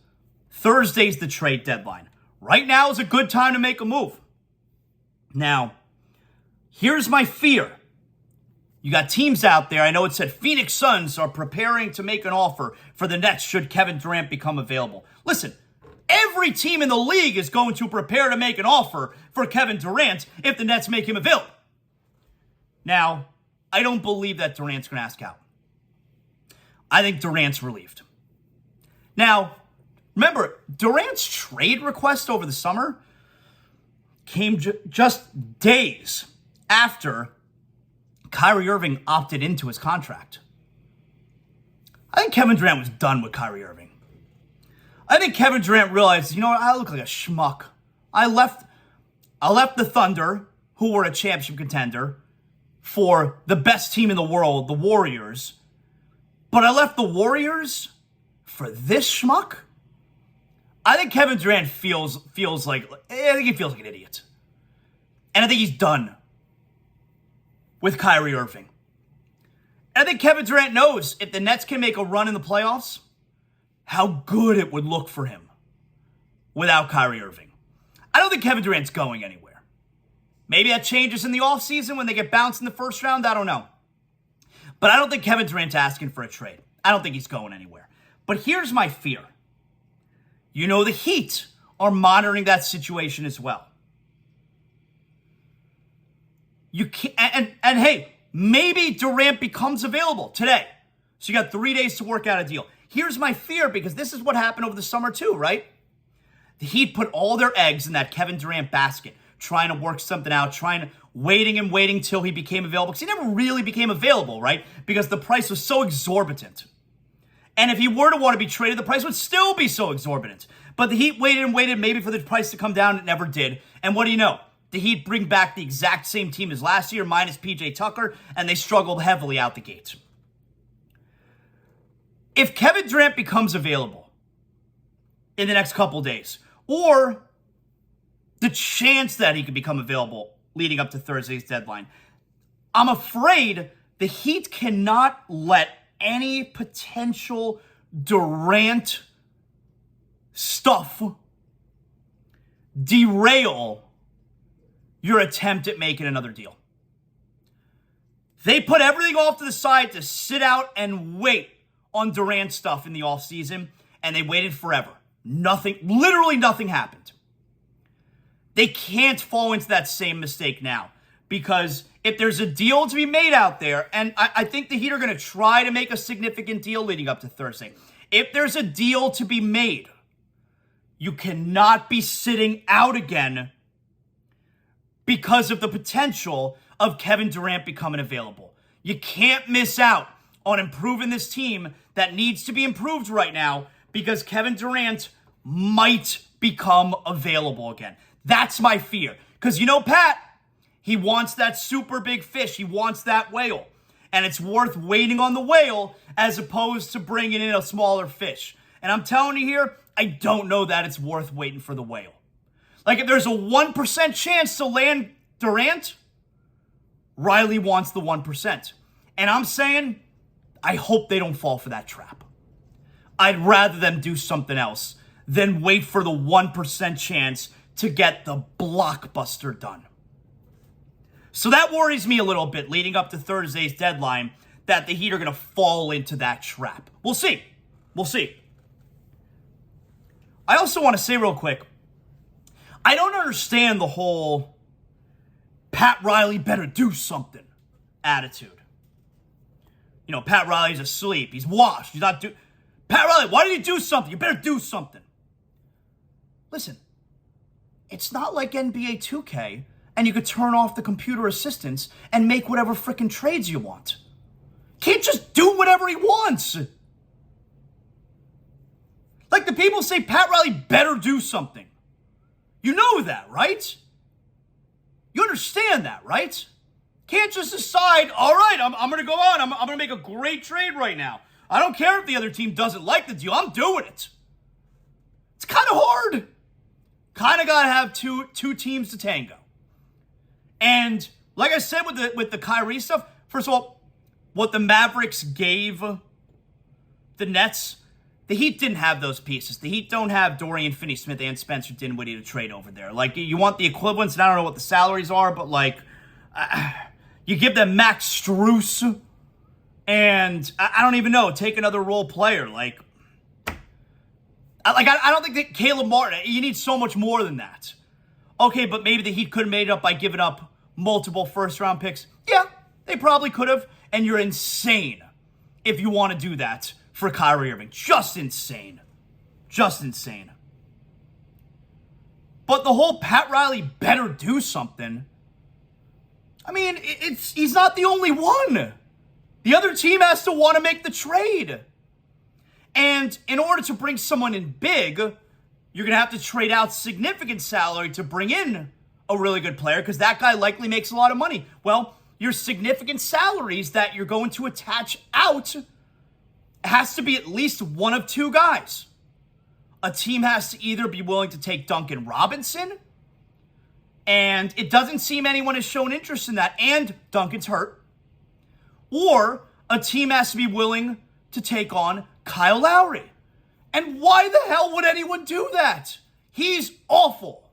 [SPEAKER 1] Thursday's the trade deadline. Right now is a good time to make a move. Now, here's my fear. You got teams out there. I know it said Phoenix Suns are preparing to make an offer for the Nets should Kevin Durant become available. Listen, every team in the league is going to prepare to make an offer for Kevin Durant if the Nets make him available. Now, I don't believe that Durant's going to ask out. I think Durant's relieved. Now, remember, Durant's trade request over the summer came just days after Kyrie Irving opted into his contract. I think Kevin Durant was done with Kyrie Irving. I think Kevin Durant realized, you know what, I look like a schmuck. I left the Thunder, who were a championship contender, for the best team in the world, the Warriors. But I left the Warriors for this schmuck? I think Kevin Durant feels like an idiot. And I think he's done with Kyrie Irving. And I think Kevin Durant knows if the Nets can make a run in the playoffs, how good it would look for him without Kyrie Irving. I don't think Kevin Durant's going anywhere. Maybe that changes in the offseason when they get bounced in the first round. I don't know. But I don't think Kevin Durant's asking for a trade. I don't think he's going anywhere. But here's my fear. You know, the Heat are monitoring that situation as well. You can't, and hey, maybe Durant becomes available today. So you got 3 days to work out a deal. Here's my fear, because this is what happened over the summer too, right? The Heat put all their eggs in that Kevin Durant basket, trying to work something out, waiting till he became available. Because he never really became available, right? Because the price was so exorbitant. And if he were to want to be traded, the price would still be so exorbitant. But the Heat waited and waited maybe for the price to come down. It never did. And what do you know? The Heat bring back the exact same team as last year, minus PJ Tucker, and they struggled heavily out the gates. If Kevin Durant becomes available in the next couple days, or the chance that he could become available leading up to Thursday's deadline, I'm afraid the Heat cannot let any potential Durant stuff derail your attempt at making another deal. They put everything off to the side to sit out and wait on Durant stuff in the offseason, and they waited forever. Literally nothing happened. They can't fall into that same mistake now, because if there's a deal to be made out there, and I think the Heat are going to try to make a significant deal leading up to Thursday. If there's a deal to be made, you cannot be sitting out again because of the potential of Kevin Durant becoming available. You can't miss out on improving this team that needs to be improved right now because Kevin Durant might become available again. That's my fear. Because you know Pat, he wants that super big fish. He wants that whale. And it's worth waiting on the whale as opposed to bringing in a smaller fish. And I'm telling you here, I don't know that it's worth waiting for the whale. Like if there's a 1% chance to land Durant, Riley wants the 1%. And I'm saying, I hope they don't fall for that trap. I'd rather them do something else than wait for the 1% chance to get the blockbuster done. So that worries me a little bit leading up to Thursday's deadline that the Heat are going to fall into that trap. We'll see. We'll see. I also want to say real quick, I don't understand the whole Pat Riley better do something attitude. You know, Pat Riley's asleep. He's washed. He's not Pat Riley, why did you do something? You better do something. Listen, it's not like NBA 2K, and you could turn off the computer assistants and make whatever frickin' trades you want. Can't just do whatever he wants. Like the people say Pat Riley better do something. You know that, right? You understand that, right? Can't just decide, all right, I'm going to go on. I'm going to make a great trade right now. I don't care if the other team doesn't like the deal. I'm doing it. It's kind of hard. Kind of got to have two teams to tango. And like I said with the Kyrie stuff, first of all, what the Mavericks gave the Nets, the Heat didn't have those pieces. The Heat don't have Dorian Finney-Smith and Spencer Dinwiddie to trade over there. Like, you want the equivalents, and I don't know what the salaries are, but, like, you give them Max Strus, and I don't even know, take another role player. Like, I don't think that Caleb Martin, you need so much more than that. Okay, but maybe the Heat could have made it up by giving up multiple first-round picks. Yeah, they probably could have, and you're insane if you want to do that for Kyrie Irving. Just insane. Just insane. But the whole Pat Riley better do something, I mean, he's not the only one. The other team has to want to make the trade. And in order to bring someone in big, you're going to have to trade out significant salary to bring in a really good player because that guy likely makes a lot of money. Well, your significant salaries that you're going to attach out has to be at least one of two guys. A team has to either be willing to take Duncan Robinson, and it doesn't seem anyone has shown interest in that, and Duncan's hurt, or a team has to be willing to take on Kyle Lowry. And why the hell would anyone do that? He's awful.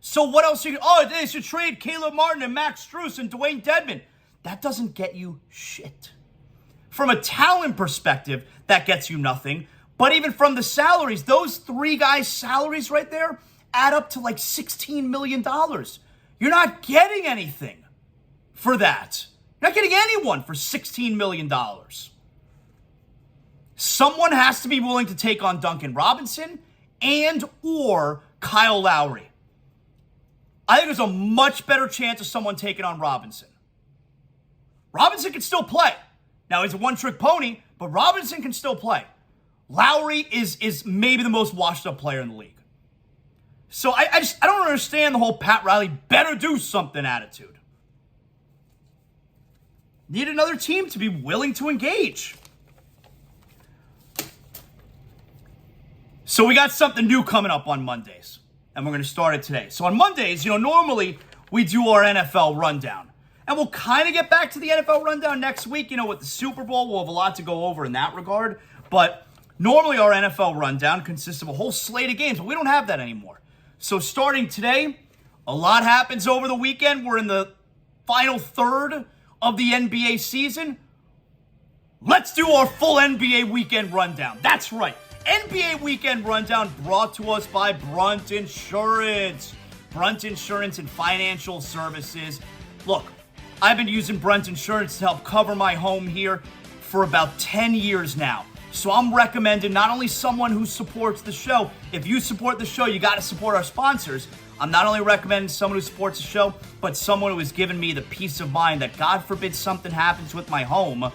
[SPEAKER 1] So what else they should trade Caleb Martin and Max Strus and Dwayne Dedmon. That doesn't get you shit. From a talent perspective, that gets you nothing. But even from the salaries, those three guys' salaries right there add up to like $16 million. You're not getting anything for that. You're not getting anyone for $16 million. Someone has to be willing to take on Duncan Robinson and or Kyle Lowry. I think there's a much better chance of someone taking on Robinson. Robinson can still play. Now, he's a one-trick pony, but Robinson can still play. Lowry is maybe the most washed-up player in the league. So I don't understand the whole Pat Riley better do something attitude. Need another team to be willing to engage. So we got something new coming up on Mondays, and we're going to start it today. So on Mondays, normally we do our NFL rundown. And we'll kind of get back to the NFL rundown next week. With the Super Bowl, we'll have a lot to go over in that regard. But normally our NFL rundown consists of a whole slate of games, but we don't have that anymore. So starting today, a lot happens over the weekend. We're in the final third of the NBA season. Let's do our full NBA weekend rundown. That's right. NBA weekend rundown brought to us by Brunt Insurance. Brunt Insurance and Financial Services. Look, I've been using Brunt Insurance to help cover my home here for about 10 years now. So I'm recommending not only someone who supports the show. If you support the show, you got to support our sponsors. I'm not only recommending someone who supports the show, but someone who has given me the peace of mind that God forbid something happens with my home,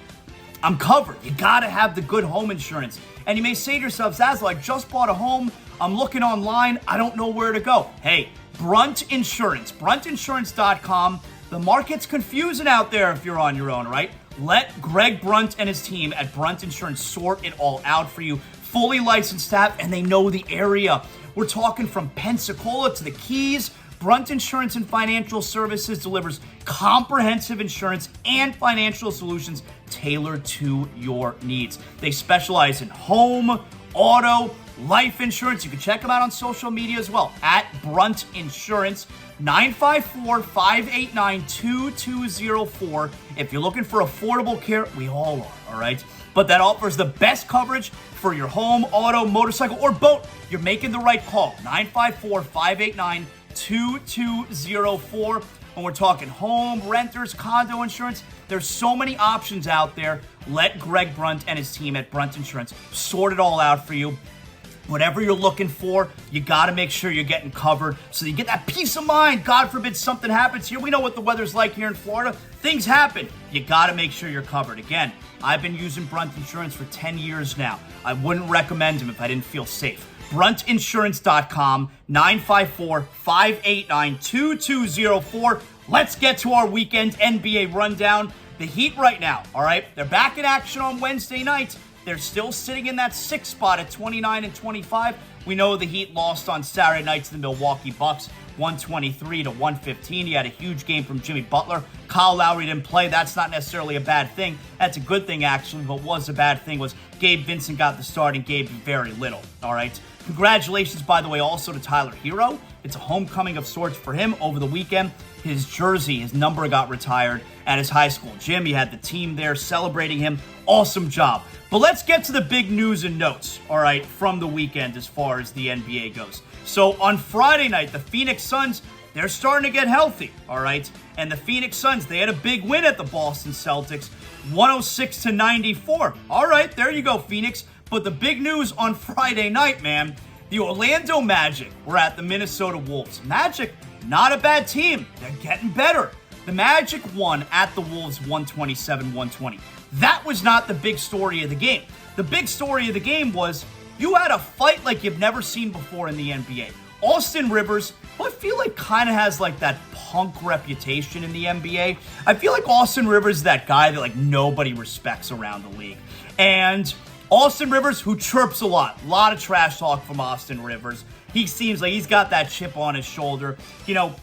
[SPEAKER 1] I'm covered. You got to have the good home insurance. And you may say to yourself, ZASLOW, I just bought a home. I'm looking online. I don't know where to go. Hey, Brunt Insurance, bruntinsurance.com. The market's confusing out there if you're on your own, right? Let Greg Brunt and his team at Brunt Insurance sort it all out for you. Fully licensed staff, and they know the area. We're talking from Pensacola to the Keys. Brunt Insurance and Financial Services delivers comprehensive insurance and financial solutions tailored to your needs. They specialize in home, auto, life insurance. You can check them out on social media as well, at Brunt Insurance. 954-589-2204. If you're looking for affordable care, we all are, all right? But that offers the best coverage for your home, auto, motorcycle, or boat. You're making the right call. 954-589-2204. When we're talking home, renters, condo insurance, there's so many options out there. Let Greg Brunt and his team at Brunt Insurance sort it all out for you. Whatever you're looking for, you got to make sure you're getting covered so you get that peace of mind. God forbid something happens here. We know what the weather's like here in Florida. Things happen. You got to make sure you're covered. Again, I've been using Brunt Insurance for 10 years now. I wouldn't recommend them if I didn't feel safe. BruntInsurance.com, 954-589-2204. Let's get to our weekend NBA rundown. The Heat right now, all right? They're back in action on Wednesday night. They're still sitting in that 6th spot at 29-25. We know the Heat lost on Saturday night to the Milwaukee Bucks, 123-115. He had a huge game from Jimmy Butler. Kyle Lowry didn't play. That's not necessarily a bad thing. That's a good thing, actually. What was a bad thing was Gabe Vincent got the start and gave very little, all right? Congratulations, by the way, also to Tyler Hero. It's a homecoming of sorts for him over the weekend. His jersey, his number got retired at his high school gym. He had the team there celebrating him. Awesome job. But let's get to the big news and notes, all right, from the weekend as far as the NBA goes. So on Friday night, the Phoenix Suns, they're starting to get healthy, all right? And the Phoenix Suns, they had a big win at the Boston Celtics, 106-94. All right, there you go, Phoenix. But the big news on Friday night, man, the Orlando Magic were at the Minnesota Wolves. Magic, not a bad team. They're getting better. The Magic won at the Wolves 127-120. That was not the big story of the game. The big story of the game was you had a fight like you've never seen before in the NBA. Austin Rivers, who I feel like kind of has like that punk reputation in the NBA. I feel like Austin Rivers is that guy that like nobody respects around the league. And Austin Rivers, who chirps a lot of trash talk from Austin Rivers. He seems like he's got that chip on his shoulder. You know,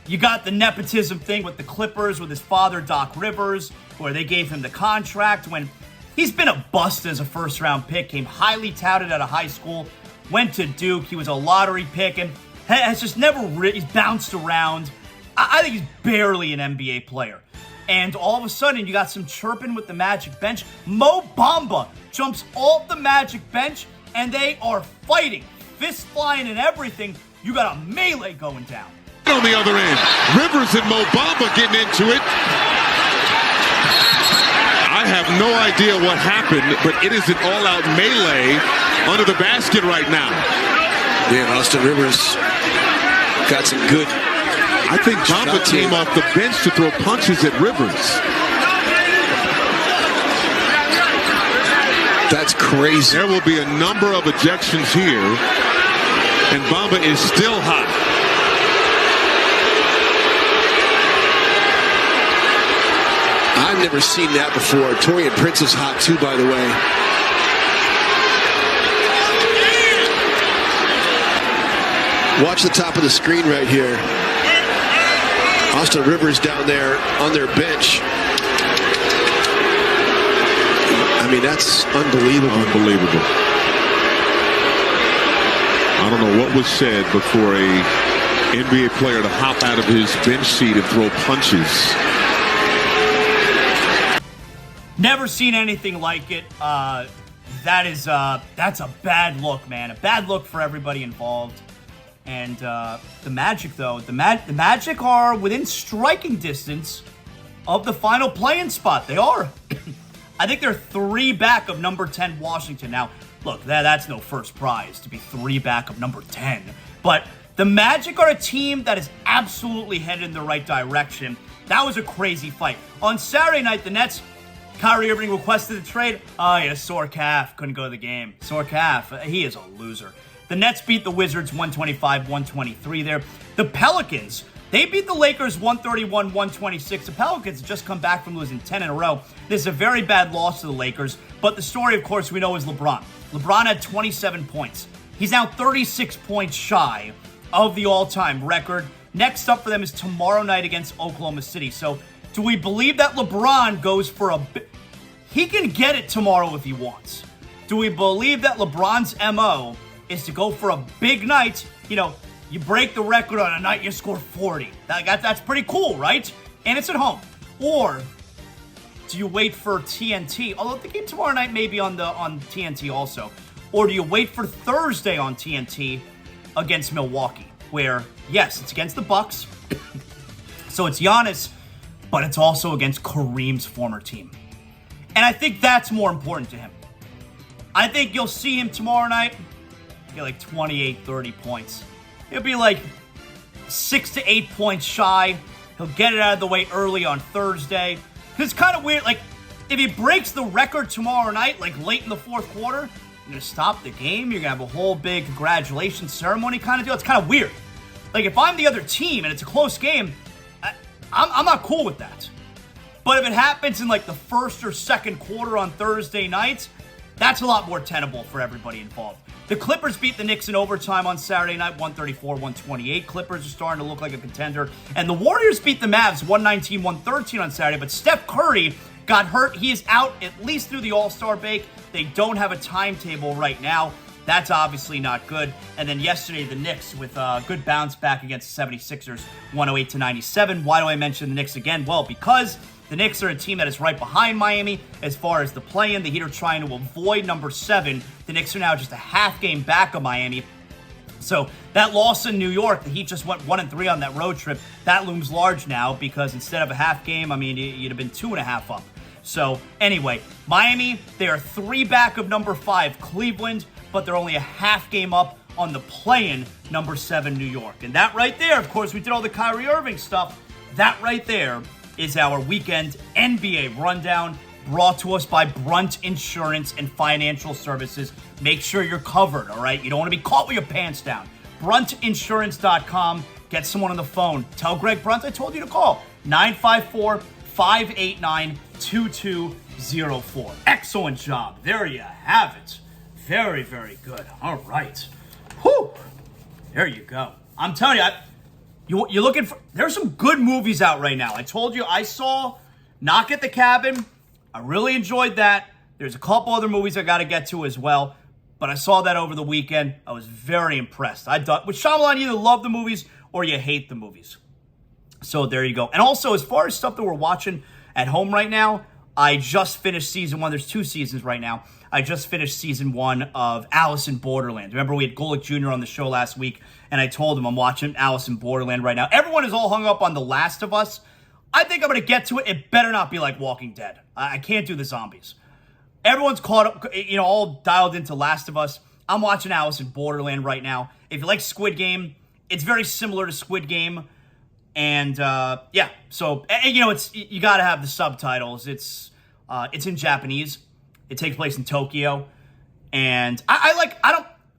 [SPEAKER 1] you got the nepotism thing with the Clippers, with his father, Doc Rivers, where they gave him the contract when he's been a bust as a first-round pick, came highly touted out of high school, went to Duke, he was a lottery pick, and has just never he's bounced around. I think he's barely an NBA player. And all of a sudden, you got some chirping with the Magic bench. Mo Bamba jumps off the Magic bench, and they are fighting. Fist flying and everything. You got a melee going down.
[SPEAKER 2] On the other end, Rivers and Mo Bamba getting into it. I have no idea what happened, but it is an all-out melee under the basket right now.
[SPEAKER 3] Yeah, Austin Rivers got some good.
[SPEAKER 2] I think Bamba came off the bench to throw punches at Rivers.
[SPEAKER 3] That's crazy.
[SPEAKER 2] There will be a number of ejections here, and Bamba is still hot.
[SPEAKER 3] I've never seen that before. Torian Prince is hot too, by the way. Watch the top of the screen right here. Austin Rivers down there on their bench. I mean, that's unbelievable.
[SPEAKER 2] Unbelievable. I don't know what was said before a NBA player to hop out of his bench seat and throw punches.
[SPEAKER 1] Never seen anything like it. That's a bad look, man. A bad look for everybody involved. And the Magic, though, the Magic are within striking distance of the final play-in spot. They are. I think they're 3 back of number 10 Washington. Now, look, that's no first prize to be 3 back of number 10. But the Magic are a team that is absolutely headed in the right direction. That was a crazy fight. On Saturday night, the Nets, Kyrie Irving requested a trade. Oh, he had a sore calf. Couldn't go to the game. Sore calf. He is a loser. The Nets beat the Wizards 125-123 there. The Pelicans, they beat the Lakers 131-126. The Pelicans have just come back from losing 10 in a row. This is a very bad loss to the Lakers. But the story, of course, we know is LeBron. LeBron had 27 points. He's now 36 points shy of the all-time record. Next up for them is tomorrow night against Oklahoma City. So do we believe that LeBron goes for a... He can get it tomorrow if he wants. Do we believe that LeBron's MO is to go for a big night? You know, you break the record on a night you score 40. That's pretty cool, right? And it's at home. Or do you wait for TNT? Although the game tomorrow night may be on TNT also. Or do you wait for Thursday on TNT against Milwaukee? Where, yes, it's against the Bucks. So it's Giannis, but it's also against Kareem's former team. And I think that's more important to him. I think you'll see him tomorrow night get like 28, 30 points. He'll be like 6 to 8 points shy. He'll get it out of the way early on Thursday. It's kind of weird. Like, if he breaks the record tomorrow night, like late in the fourth quarter, you're going to stop the game. You're going to have a whole big congratulations ceremony kind of deal. It's kind of weird. Like, if I'm the other team and it's a close game, I'm not cool with that. But if it happens in like the first or second quarter on Thursday nights, that's a lot more tenable for everybody involved. The Clippers beat the Knicks in overtime on Saturday night, 134-128. Clippers are starting to look like a contender. And the Warriors beat the Mavs, 119-113 on Saturday. But Steph Curry got hurt. He is out at least through the All-Star break. They don't have a timetable right now. That's obviously not good. And then yesterday, the Knicks with a good bounce back against the 76ers, 108-97. Why do I mention the Knicks again? Well, because the Knicks are a team that is right behind Miami as far as the play-in. The Heat are trying to avoid number 7. The Knicks are now just a half game back of Miami. So that loss in New York, the Heat just went 1-3 on that road trip. That looms large now because instead of a half game, I mean, you'd have been 2.5 up. So anyway, Miami, they are 3 back of number 5, Cleveland, but they're only a half game up on the play-in number 7, New York. And that right there, of course, we did all the Kyrie Irving stuff. That right there is our weekend NBA rundown brought to us by Brunt Insurance and Financial Services. Make sure you're covered, all right? You don't want to be caught with your pants down. BruntInsurance.com. Get someone on the phone. Tell Greg Brunt I told you to call. 954-589-2204. Excellent job. There you have it. Very, very good. All right. Whew. There you go. I'm telling you, you're looking for... There's some good movies out right now. I told you, I saw Knock at the Cabin. I really enjoyed that. There's a couple other movies I got to get to as well. But I saw that over the weekend. I was very impressed. With Shyamalan, you either love the movies or you hate the movies. So there you go. And also, as far as stuff that we're watching at home right now, I just finished season 1. There's 2 seasons right now. I just finished season 1 of Alice in Borderland. Remember, we had Golick Jr. on the show last week, and I told him I'm watching Alice in Borderland right now. Everyone is all hung up on The Last of Us. I think I'm going to get to it. It better not be like Walking Dead. I can't do the zombies. Everyone's caught up, all dialed into Last of Us. I'm watching Alice in Borderland right now. If you like Squid Game, it's very similar to Squid Game. And, so, you got to have the subtitles. It's in Japanese. It takes place in Tokyo. And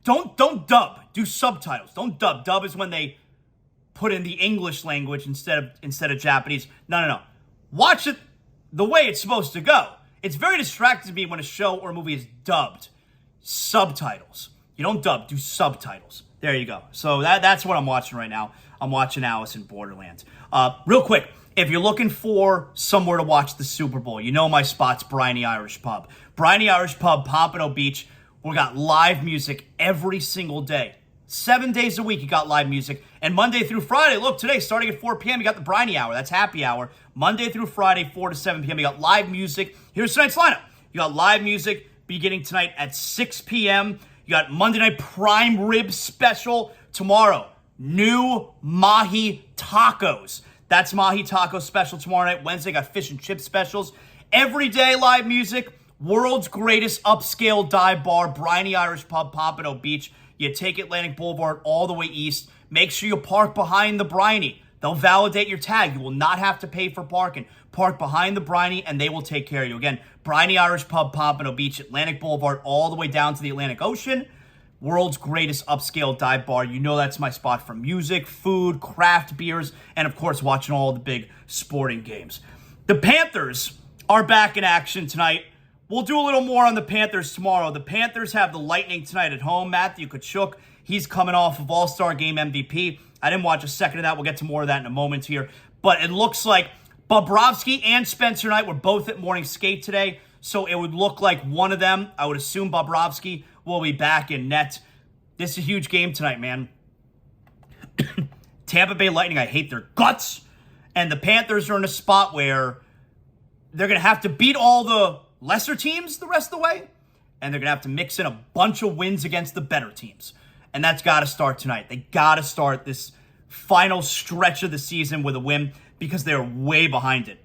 [SPEAKER 1] don't dub. Do subtitles. Don't dub. Dub is when they put in the English language instead of Japanese. No. Watch it the way it's supposed to go. It's very distracting to me when a show or a movie is dubbed. Subtitles. You don't dub, do subtitles. There you go. So that's what I'm watching right now. I'm watching Alice in Borderland. Real quick, if you're looking for somewhere to watch the Super Bowl, you know my spot's Briny Irish Pub. Briny Irish Pub, Pompano Beach. We got live music every single day. 7 days a week, you got live music. And Monday through Friday, look, today, starting at 4 p.m., you got the Briny Hour. That's happy hour. Monday through Friday, 4 to 7 p.m., you got live music. Here's tonight's lineup. You got live music beginning tonight at 6 p.m. You got Monday Night Prime Rib Special. Tomorrow, new Mahi Tacos. That's Mahi Taco Special tomorrow night. Wednesday, got Fish and Chip Specials. Every day, live music. World's greatest upscale dive bar, Briny Irish Pub, Pompano Beach. You take Atlantic Boulevard all the way east. Make sure you park behind the Briny. They'll validate your tag. You will not have to pay for parking. Park behind the Briny, and they will take care of you. Again, Briny Irish Pub, Pompano Beach, Atlantic Boulevard, all the way down to the Atlantic Ocean. World's greatest upscale dive bar. You know that's my spot for music, food, craft beers, and of course, watching all the big sporting games. The Panthers are back in action tonight. We'll do a little more on the Panthers tomorrow. The Panthers have the Lightning tonight at home. Matthew Tkachuk, he's coming off of All-Star Game MVP. I didn't watch a second of that. We'll get to more of that in a moment here. But it looks like Bobrovsky and Spencer Knight were both at morning skate today. So it would look like one of them, I would assume Bobrovsky, will be back in net. This is a huge game tonight, man. Tampa Bay Lightning, I hate their guts. And the Panthers are in a spot where they're going to have to beat all the lesser teams the rest of the way. And they're going to have to mix in a bunch of wins against the better teams. And that's got to start tonight. They got to start this final stretch of the season with a win because they're way behind it.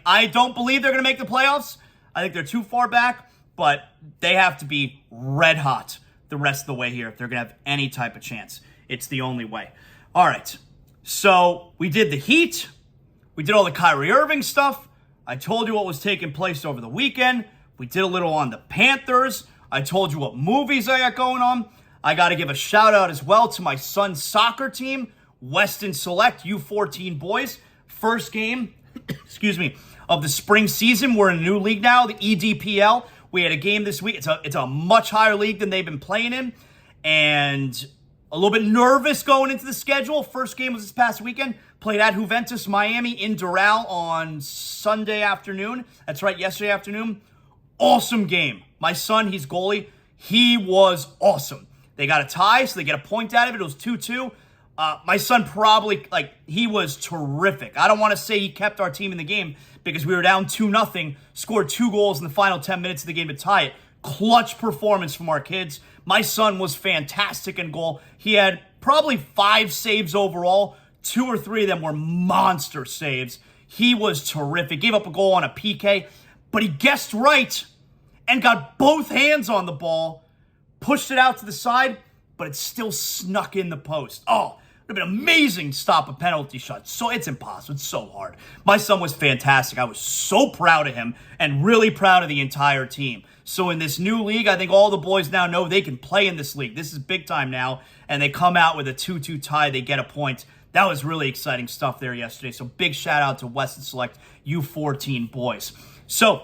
[SPEAKER 1] I don't believe they're going to make the playoffs. I think they're too far back. but they have to be red hot the rest of the way here if they're going to have any type of chance. It's the only way. All right, so we did the Heat. We did all the Kyrie Irving stuff. I told you what was taking place over the weekend. We did a little on the Panthers. I told you what movies I got going on. I got to give a shout out as well to my son's soccer team, Weston Select U14 boys. First game, of the spring season. We're in a new league now, the EDPL. We had a game this week. It's a much higher league than they've been playing in. And a little bit nervous going into the schedule. First game was this past weekend. Played at Juventus Miami in Doral on Sunday afternoon. That's right, yesterday afternoon. Awesome game. My son, he's goalie. He was awesome. They got a tie, so they get a point out of it. It was 2-2. My son he was terrific. I don't want to say he kept our team in the game because we were down 2-0, scored 2 goals in the final 10 minutes of the game to tie it. Clutch performance from our kids. My son was fantastic in goal. He had probably 5 saves overall. 2 or 3 of them were monster saves. He was terrific. Gave up a goal on a PK, but he guessed right and got both hands on the ball, pushed it out to the side, but it still snuck in the post. Oh, it would have been amazing to stop a penalty shot. So it's impossible. It's so hard. My son was fantastic. I was so proud of him and really proud of the entire team. So in this new league, I think all the boys now know they can play in this league. This is big time now, and they come out with a 2-2 tie. They get a point. That was really exciting stuff there yesterday. So big shout out to Weston Select U14 boys. So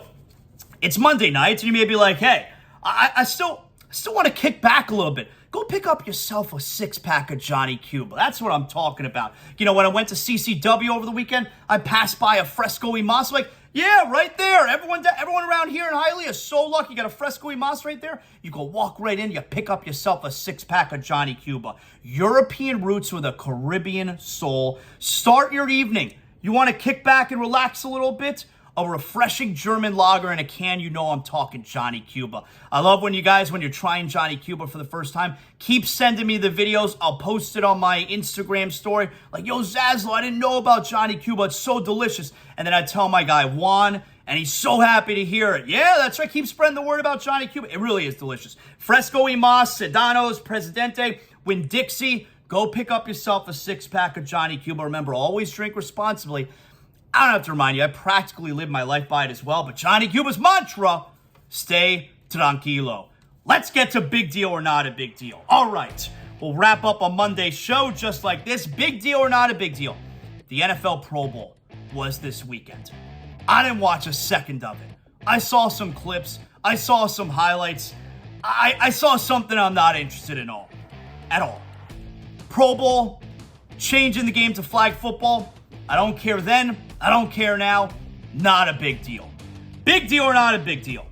[SPEAKER 1] it's Monday night, and you may be like, hey, I still want to kick back a little bit. Go pick up yourself a 6-pack of Johnny Cuba. That's what I'm talking about. You know, when I went to CCW over the weekend, I passed by a Fresco y Mas. Like, yeah, right there. Everyone around here in Hialeah is so lucky. You got a Fresco y Mas right there. You go walk right in. You pick up yourself a 6-pack of Johnny Cuba. European roots with a Caribbean soul. Start your evening. You want to kick back and relax a little bit? A refreshing German lager in a can, you know I'm talking Johnny Cuba. I love when you're trying Johnny Cuba for the first time, keep sending me the videos. I'll post it on my Instagram story. Like, yo, ZASLOW, I didn't know about Johnny Cuba. It's so delicious. And then I tell my guy, Juan, and he's so happy to hear it. Yeah, that's right. Keep spreading the word about Johnny Cuba. It really is delicious. Fresco y Mas, Sedanos, Presidente, Winn-Dixie. Go pick up yourself a 6-pack of Johnny Cuba. Remember, always drink responsibly. I don't have to remind you, I practically live my life by it as well. But Johnny Cuba's mantra, stay tranquilo. Let's get to big deal or not a big deal. All right, we'll wrap up on Monday's show just like this. Big deal or not a big deal. The NFL Pro Bowl was this weekend. I didn't watch a second of it. I saw some clips. I saw some highlights. I saw something I'm not interested in at all. Pro Bowl, changing the game to flag football. I don't care then. I don't care now. Not a big deal. Big deal or not a big deal?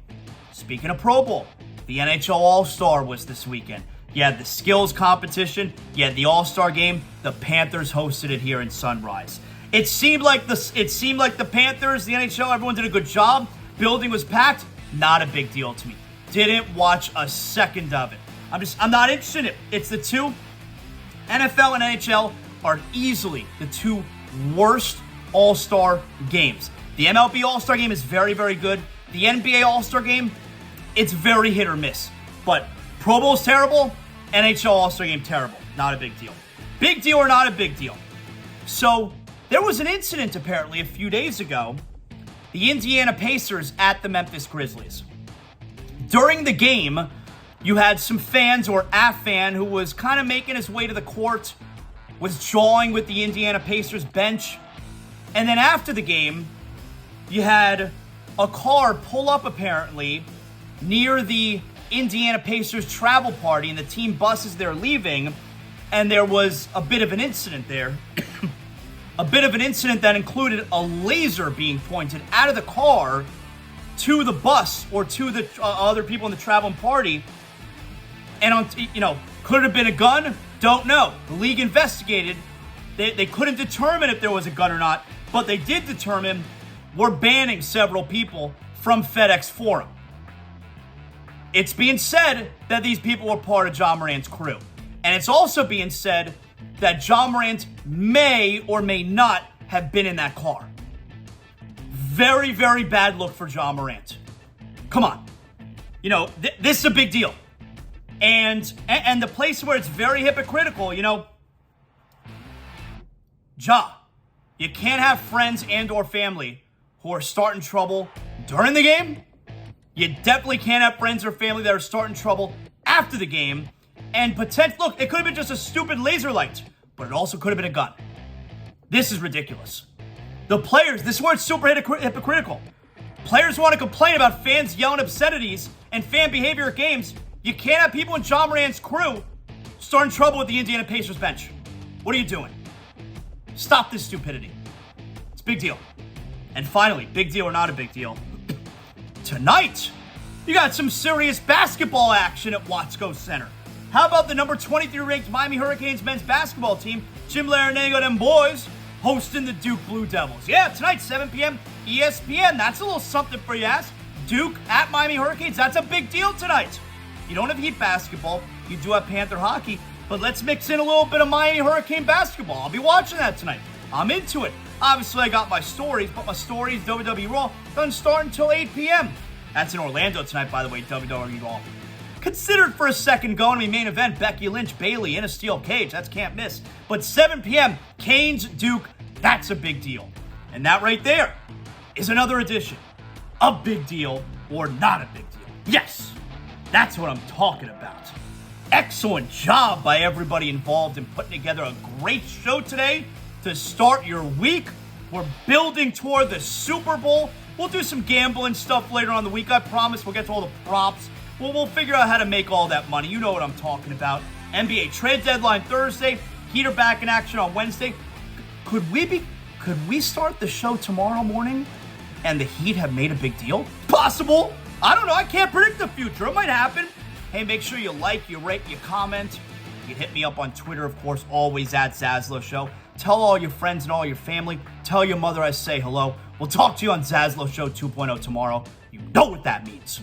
[SPEAKER 1] Speaking of Pro Bowl, the NHL All-Star was this weekend. You had the skills competition. You had the All-Star game. The Panthers hosted it here in Sunrise. It seemed like the Panthers, the NHL, everyone did a good job. Building was packed. Not a big deal to me. Didn't watch a second of it. I'm not interested in it. It's the two. NFL and NHL are easily the two worst All-Star games. The MLB All-Star game is very, very good. The NBA All-Star game, it's very hit or miss. But Pro Bowl's terrible, NHL All-Star game terrible. Not a big deal. Big deal or not a big deal? So, there was an incident apparently a few days ago. The Indiana Pacers at the Memphis Grizzlies. During the game, you had some fans or a fan who was kind of making his way to the court, was jawing with the Indiana Pacers bench. And then after the game, you had a car pull up apparently near the Indiana Pacers travel party, and the team bus as they're leaving, and there was a bit of an incident there. A bit of an incident that included a laser being pointed out of the car to the bus or to the other people in the traveling party. And, could it have been a gun? Don't know. The league investigated. They couldn't determine if there was a gun or not, but they did determine we're banning several people from FedEx Forum. It's being said that these people were part of Ja Morant's crew. And it's also being said that Ja Morant may or may not have been in that car. Very, very bad look for Ja Morant. Come on. this is a big deal. And the place where it's very hypocritical, you can't have friends and or family who are starting trouble during the game. You definitely can't have friends or family that are starting trouble after the game. And look, it could have been just a stupid laser light, but it also could have been a gun. This is ridiculous. The players, this is where it's super hypocritical. Players want to complain about fans yelling obscenities and fan behavior at games. You can't have people in John Moran's crew starting trouble with the Indiana Pacers bench. What are you doing? Stop this stupidity. It's a big deal. And finally, big deal or not a big deal, tonight, you got some serious basketball action at Watsco Center. How about the number 23 ranked Miami Hurricanes men's basketball team, Jim Larinaga and them boys, hosting the Duke Blue Devils? Yeah, tonight, 7 p.m. ESPN. That's a little something for you, ass. Duke at Miami Hurricanes. That's a big deal tonight. You don't have Heat basketball. You do have Panther hockey. But let's mix in a little bit of Miami Hurricane basketball. I'll be watching that tonight. I'm into it. Obviously, I got my stories, but my stories, WWE Raw, doesn't start until 8 p.m. That's in Orlando tonight, by the way, WWE Raw. Considered for a second going to be main event, Becky Lynch, Bayley in a steel cage. That's can't miss. But 7 p.m., Canes, Duke, that's a big deal. And that right there is another edition of Big Deal or Not a Big Deal. Yes, that's what I'm talking about. Excellent job by everybody involved in putting together a great show today to start your week. We're building toward the Super Bowl. We'll do some gambling stuff later on in the week. I promise we'll get to all the props. We'll figure out how to make all that money. You know what I'm talking about. NBA trade deadline Thursday. Heat are back in action on Wednesday. Could we start the show tomorrow morning and the Heat have made a big deal? Possible. I don't know. I can't predict the future. It might happen. Hey, make sure you like, you rate, you comment. You can hit me up on Twitter, of course, always at ZASLOW Show. Tell all your friends and all your family. Tell your mother I say hello. We'll talk to you on ZASLOW Show 2.0 tomorrow. You know what that means.